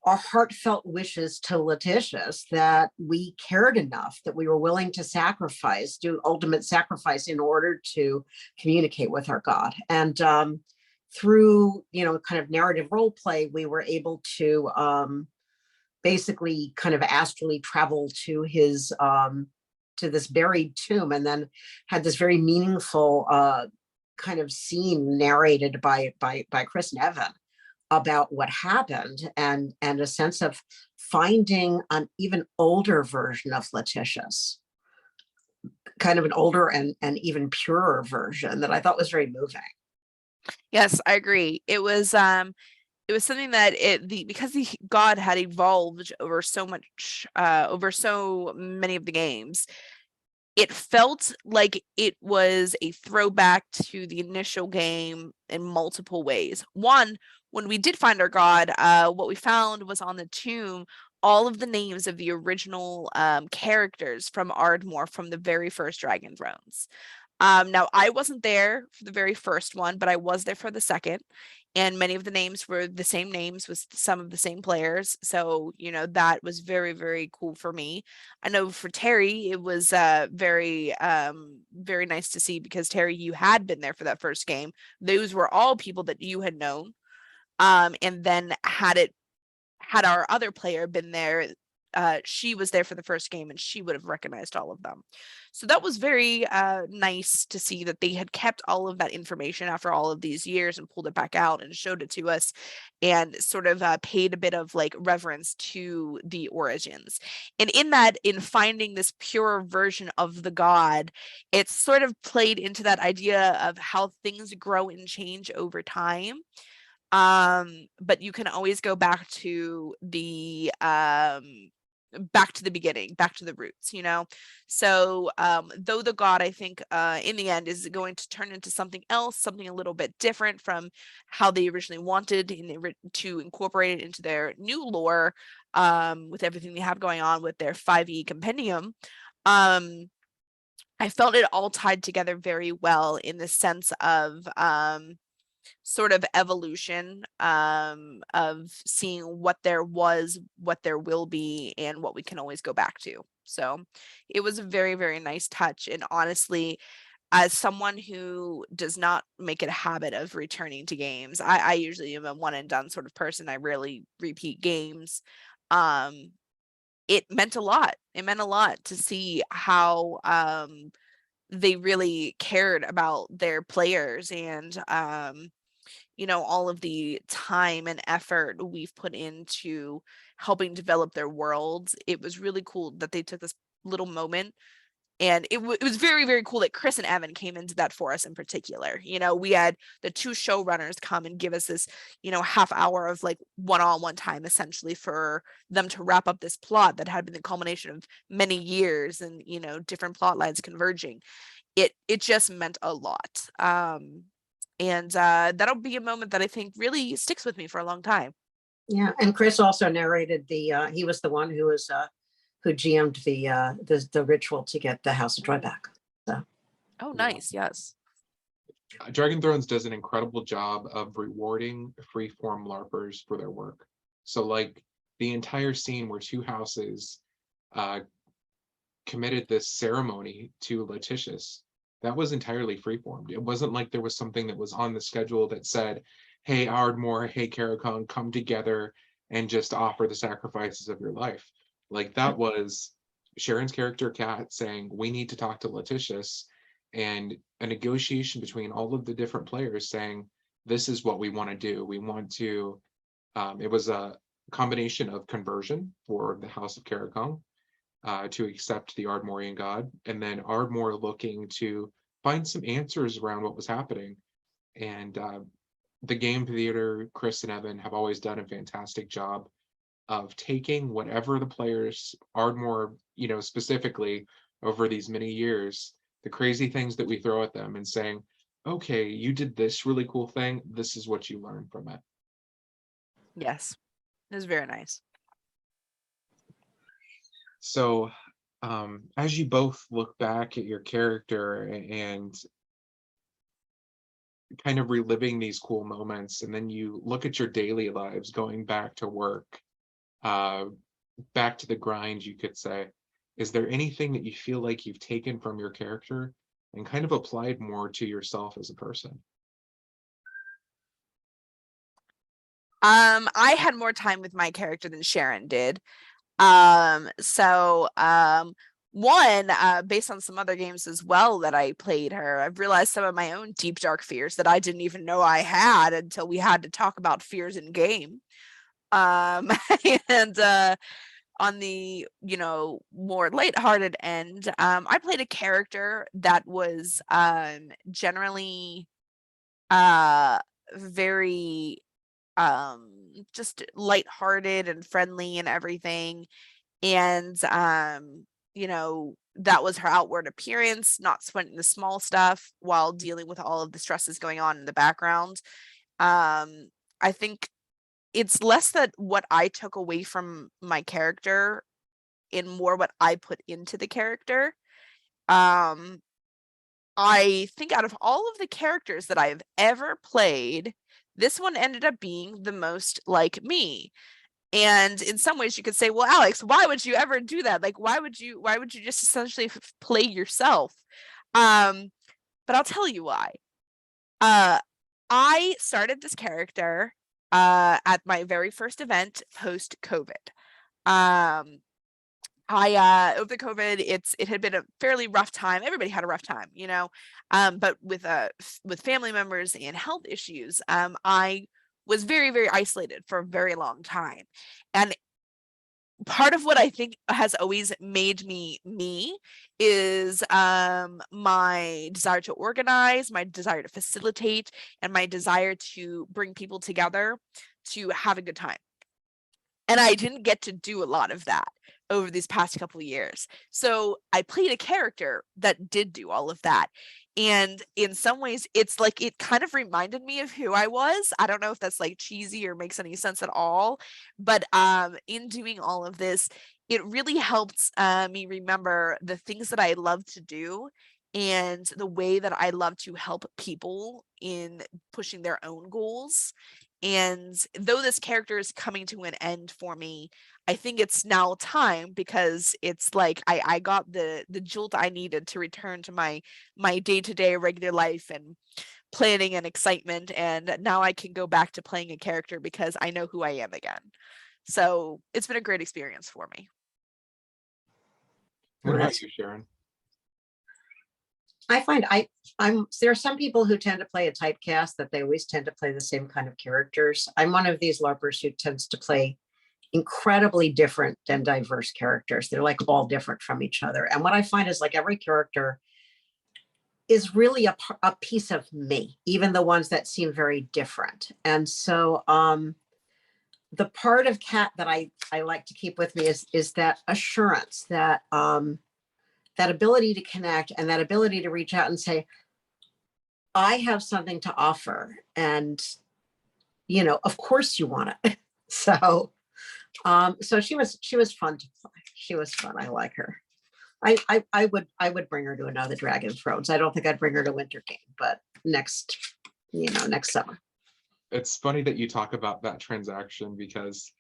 heartfelt wishes to Letitius, that we cared enough that we were willing to do ultimate sacrifice in order to communicate with our God. And through, kind of narrative role play, we were able to basically kind of astrally travel to his to this buried tomb, and then had this very meaningful kind of scene narrated by Chris and Evan about what happened, and a sense of finding an even older version of Letitius, kind of an older and even purer version that I thought was very moving. Yes, I agree. It was something that because the god had evolved over so many of the games, it felt like it was a throwback to the initial game in multiple ways. One, when we did find our god, what we found was on the tomb all of the names of the original characters from Ardmore from the very first Dragon Thrones. Now, I wasn't there for the very first one, but I was there for the second. And many of the names were the same names with some of the same players. So, that was very, very cool for me. I know for Terry, it was very, very nice to see because Terry, you had been there for that first game. Those were all people that you had known. And then had our other player been there, she was there for the first game and she would have recognized all of them. So that was very nice to see that they had kept all of that information after all of these years and pulled it back out and showed it to us and sort of paid a bit of like reverence to the origins. And in finding this pure version of the god, it's sort of played into that idea of how things grow and change over time. But you can always go back to the beginning, back to the roots, So though the god, I think in the end is going to turn into something else, something a little bit different from how they originally wanted to incorporate it into their new lore, with everything they have going on with their 5e compendium. I felt it all tied together very well in the sense of sort of evolution, of seeing what there was, what there will be, and what we can always go back to. So it was a very, very nice touch. And honestly, as someone who does not make it a habit of returning to games, I usually am a one and done sort of person. I rarely repeat games. It meant a lot. It meant a lot to see how they really cared about their players and all of the time and effort we've put into helping develop their worlds. It was really cool that they took this little moment. And it was very, very cool that Chris and Evan came into that for us in particular. We had the two showrunners come and give us this, half hour of like one-on-one time essentially for them to wrap up this plot that had been the culmination of many years and, different plot lines converging. It just meant a lot. And that'll be a moment that I think really sticks with me for a long time. Yeah, and Chris also narrated he was the one who GM'd the ritual to get the House of Joy back. So. Oh, nice. Yes. Dragon Thrones does an incredible job of rewarding freeform LARPers for their work. So like the entire scene where two houses committed this ceremony to Letitius, that was entirely freeformed. It wasn't like there was something that was on the schedule that said, hey, Ardmore, hey, Caracon, come together and just offer the sacrifices of your life. Like that was Sharon's character, Kat, saying, we need to talk to Letitius, and a negotiation between all of the different players saying, this is what we want to do. We want to, it was a combination of conversion for the House of Caracon, to accept the Ardmorian god, and then Ardmore looking to find some answers around what was happening. And the game theater, Chris and Evan have always done a fantastic job of taking whatever the players, Ardmore, specifically over these many years, the crazy things that we throw at them and saying, okay, you did this really cool thing. This is what you learned from it. Yes, it was very nice. So as you both look back at your character and kind of reliving these cool moments, and then you look at your daily lives going back to work, back to the grind, you could say, is there anything that you feel like you've taken from your character and kind of applied more to yourself as a person? I had more time with my character than Sharon did. One, based on some other games as well that I played her, I've realized some of my own deep, dark fears that I didn't even know I had until we had to talk about fears in game. And on the, more lighthearted end, I played a character that was generally very just lighthearted and friendly and everything. And that was her outward appearance, not sweating the small stuff while dealing with all of the stresses going on in the background. I think it's less that what I took away from my character and more what I put into the character. I think out of all of the characters that I've ever played, this one ended up being the most like me. And in some ways you could say, well, Alex, why would you ever do that? Like, why would you just essentially play yourself? But I'll tell you why. I started this character at my very first event post COVID. Over the COVID, it had been a fairly rough time. Everybody had a rough time, you know. But with family members and health issues, I was very, very isolated for a very long time. And part of what I think has always made me me is my desire to organize, my desire to facilitate, and my desire to bring people together to have a good time. And I didn't get to do a lot of that over these past couple of years. So I played a character that did do all of that. And in some ways, it's like it kind of reminded me of who I was. I don't know if that's like cheesy or makes any sense at all. But in doing all of this, it really helped me remember the things that I love to do and the way that I love to help people in pushing their own goals. And though this character is coming to an end for me, I think it's now time because it's like I got the jolt I needed to return to my day-to-day regular life and planning and excitement. And now I can go back to playing a character because I know who I am again. So it's been a great experience for me. What about That's- you, Sharon? I find there are some people who tend to play a typecast that they always tend to play the same kind of characters. I'm one of these LARPers who tends to play incredibly different and diverse characters. They're like all different from each other. And what I find is like every character is really a piece of me, even the ones that seem very different. And so the part of Cat that I like to keep with me is that assurance, that that ability to connect and that ability to reach out and say, I have something to offer. And, you know, of course you want it. So she was fun to play. She was fun. I like her. I would bring her to another Dragon Thrones. I don't think I'd bring her to Winter Game, but next summer. It's funny that you talk about that transaction because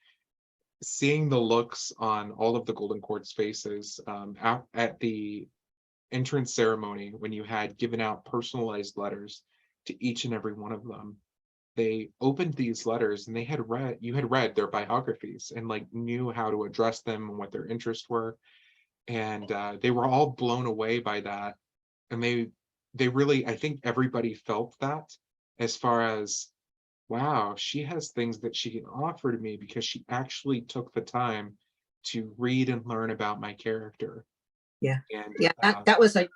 seeing the looks on all of the Golden Court's faces at the entrance ceremony when you had given out personalized letters to each and every one of them, they opened these letters and you had read their biographies and like knew how to address them and what their interests were, and they were all blown away by that. And they really, I think everybody felt that, as far as, wow, she has things that she can offer to me because she actually took the time to read and learn about my character. Yeah. And Yeah, that was a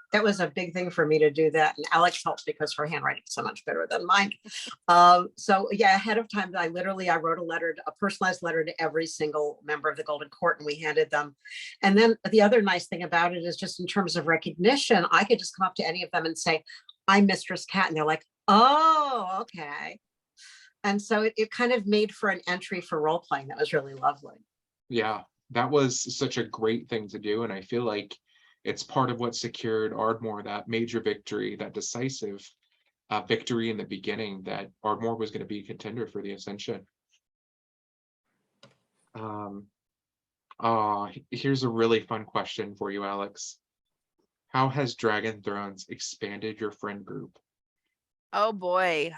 big thing for me to do that. And Alex helped because her handwriting is so much better than mine. So yeah, ahead of time, I wrote a personalized letter to every single member of the Golden Court, and we handed them. And then the other nice thing about it is just in terms of recognition, I could just come up to any of them and say, I'm Mistress Cat. And they're like, oh, okay. And so it kind of made for an entry for role playing. That was really lovely. yeah, that was such a great thing to do. And I feel like it's part of what secured Ardmore that major victory, that decisive victory in the beginning, that Ardmore was going to be a contender for the Ascension. Here's a really fun question for you, Alex. How has Dragon Thrones expanded your friend group? Oh boy.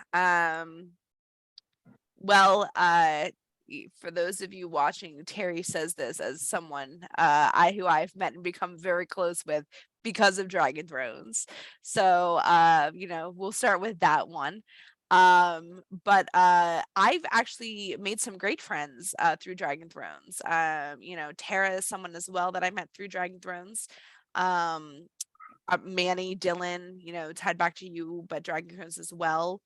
Well, for those of you watching, Terry says this as someone who I've met and become very close with because of Dragon Thrones. So we'll start with that one. But I've actually made some great friends through Dragon Thrones. Tara is someone as well that I met through Dragon Thrones. Manny, Dylan, tied back to you, but Dragon Thrones as well.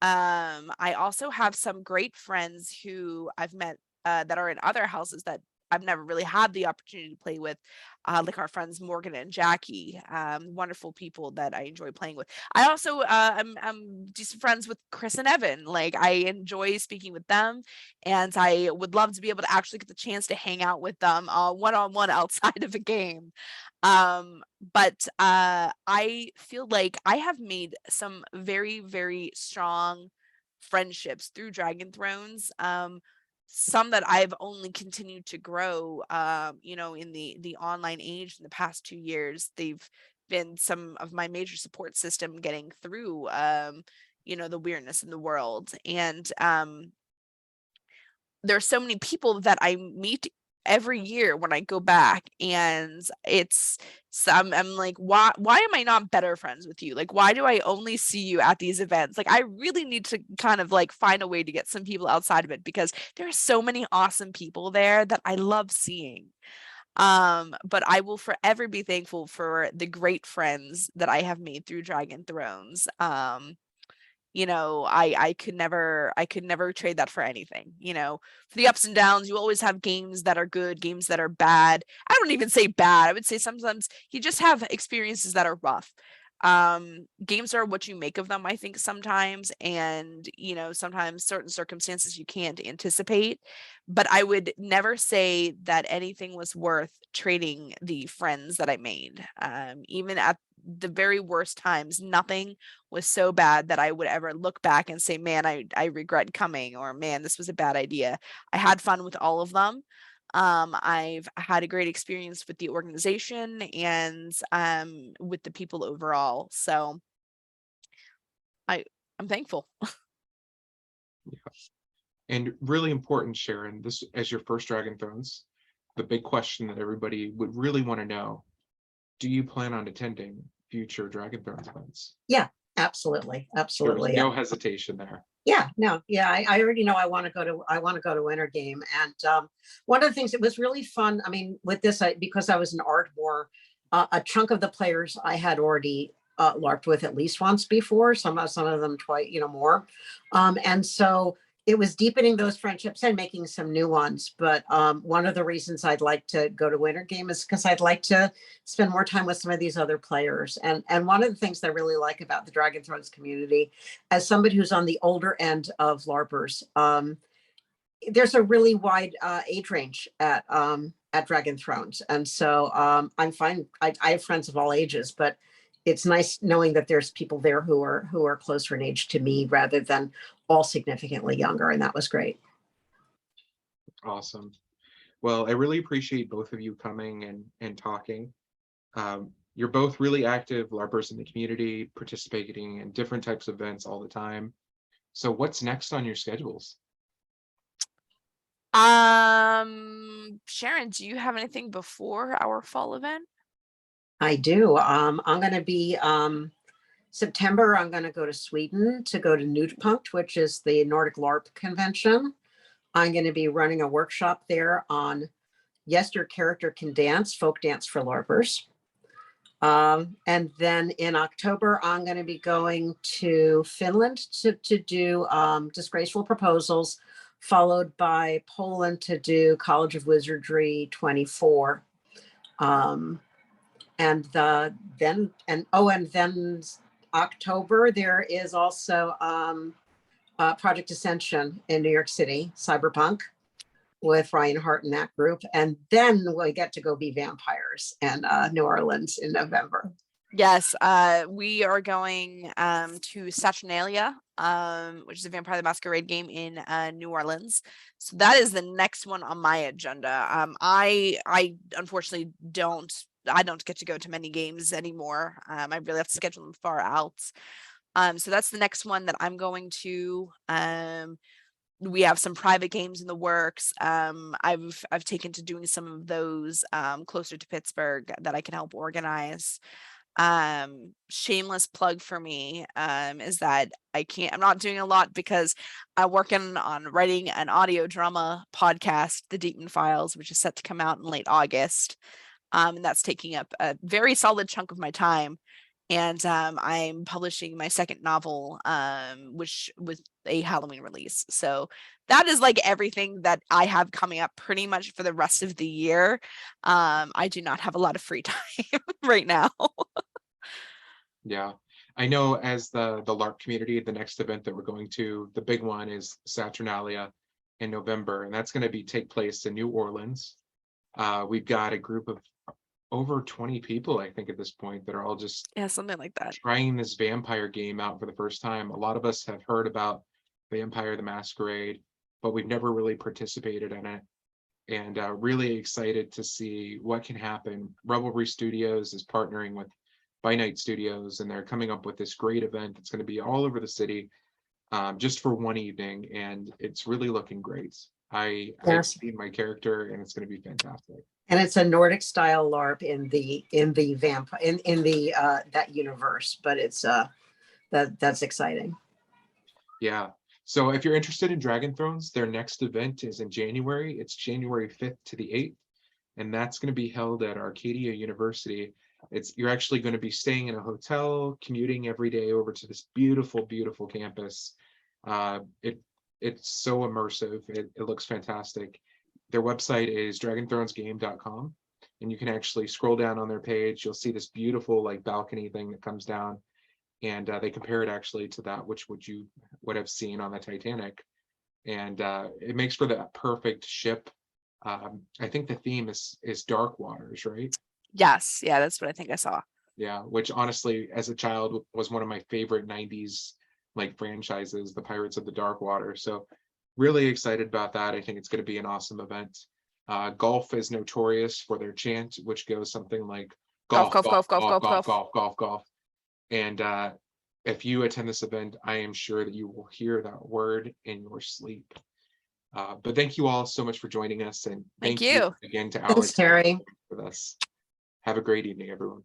I also have some great friends who I've met that are in other houses that I've never really had the opportunity to play with, like our friends Morgan and Jackie, wonderful people that I enjoy playing with. I also I'm decent friends with Chris and Evan. Like I enjoy speaking with them, and I would love to be able to actually get the chance to hang out with them one-on-one outside of a game. But I feel like I have made some very, very strong friendships through Dragon Thrones. Some that I've only continued to grow, in the online age in the past 2 years. They've been some of my major support system getting through, the weirdness in the world. And there's so many people that I meet every year when I go back, and it's some I'm like, why am I not better friends with you? Like, why do I only see you at these events? Like, I really need to kind of like find a way to get some people outside of it, because there are so many awesome people there that I love seeing. But I will forever be thankful for the great friends that I have made through Dragon Thrones. I could never trade that for anything. For the ups and downs, you always have games that are good, games that are bad. I don't even say bad. I would say sometimes you just have experiences that are rough. Games are what you make of them, I think, sometimes. And sometimes certain circumstances you can't anticipate, but I would never say that anything was worth trading the friends that I made. Even at the very worst times, nothing was so bad that I would ever look back and say, man, I regret coming, or man, this was a bad idea. I had fun with all of them. I've had a great experience with the organization and with the people overall. So I'm thankful. And really important, Sharon, this as your first Dragon Thrones, the big question that everybody would really want to know: do you plan on attending future Dragon Thrones events? Yeah, absolutely. There was Absolutely. no hesitation there. Yeah, no, yeah, I already know I want to go to Winter Game. And one of the things that was really fun, I mean, with this, because I was an Ardmore, a chunk of the players I had already LARPed with at least once before, some of them twice, more. And so it was deepening those friendships and making some new ones. But one of the reasons I'd like to go to Winter Game is because I'd like to spend more time with some of these other players. And one of the things I really like about the Dragon Thrones community, as somebody who's on the older end of LARPers, there's a really wide age range at Dragon Thrones. And so I'm fine. I have friends of all ages, but it's nice knowing that there's people there who are closer in age to me rather than all significantly younger. And that was great. Awesome. Well, I really appreciate both of you coming and talking. You're both really active LARPers in the community, participating in different types of events all the time. So what's next on your schedules? Sharon, do you have anything before our fall event? I do. I'm going to be September. I'm going to go to Sweden to go to Knutpunkt, which is the Nordic LARP convention. I'm going to be running a workshop there on Yes, Your Character Can Dance, folk dance for LARPers. And then in October, I'm going to be going to Finland to do Disgraceful Proposals, followed by Poland to do College of Wizardry 24. And then October, there is also Project Ascension in New York City, Cyberpunk, with Ryan Hart and that group. And then we get to go be vampires in New Orleans in November. Yes, we are going to Saturnalia, which is a Vampire the Masquerade game in New Orleans. So that is the next one on my agenda. I unfortunately don't get to go to many games anymore. I really have to schedule them far out. So that's the next one that I'm going to. We have some private games in the works. I've taken to doing some of those closer to Pittsburgh that I can help organize. Shameless plug for me is that I'm not doing a lot because I'm working on writing an audio drama podcast, The Deepman Files, which is set to come out in late August. And that's taking up a very solid chunk of my time. and I'm publishing my second novel, which with a Halloween release. So that is like everything that I have coming up pretty much for the rest of the year. I do not have a lot of free time right now. Yeah, I know as the LARP community, the next event that we're going to, the big one is Saturnalia in November, and that's going to be take place in New Orleans. We've got a group of over 20 people, I think, at this point that are all just Yeah, something like that. trying this vampire game out for the first time. A lot of us have heard about Vampire the Masquerade, but we've never really participated in it. And really excited to see what can happen. Revelry Studios is partnering with By Night Studios, and they're coming up with this great event. It's going to be all over the city, just for one evening, and it's really looking great. I've Yes. seen my character, and it's going to be fantastic. And it's a Nordic style LARP in the that universe, but it's that's exciting. Yeah. So if you're interested in Dragon Thrones, their next event is in January. It's January 5th to the 8th, and that's going to be held at Arcadia University. You're actually going to be staying in a hotel, commuting every day over to this beautiful, beautiful campus. It's so immersive. It looks fantastic. Their website is dragonthronesgame.com, and you can actually scroll down on their page. You'll see this beautiful like balcony thing that comes down, and they compare it actually to that which you would have seen on the Titanic, and it makes for the perfect ship. I think the theme is dark waters, right? Yes, yeah, that's what I think I saw. Yeah, which honestly, as a child, was one of my favorite 90s like franchises, the Pirates of the Dark Water. So really excited about that. I think it's going to be an awesome event. Golf is notorious for their chant, which goes something like Golf, golf, golf, golf, golf, golf, golf, golf, golf, golf. golf, golf, golf. And if you attend this event, I am sure that you will hear that word in your sleep. But thank you all so much for joining us, and Thank thank you you. again to Thanks, Alex Terry. with us. Have a great evening, everyone.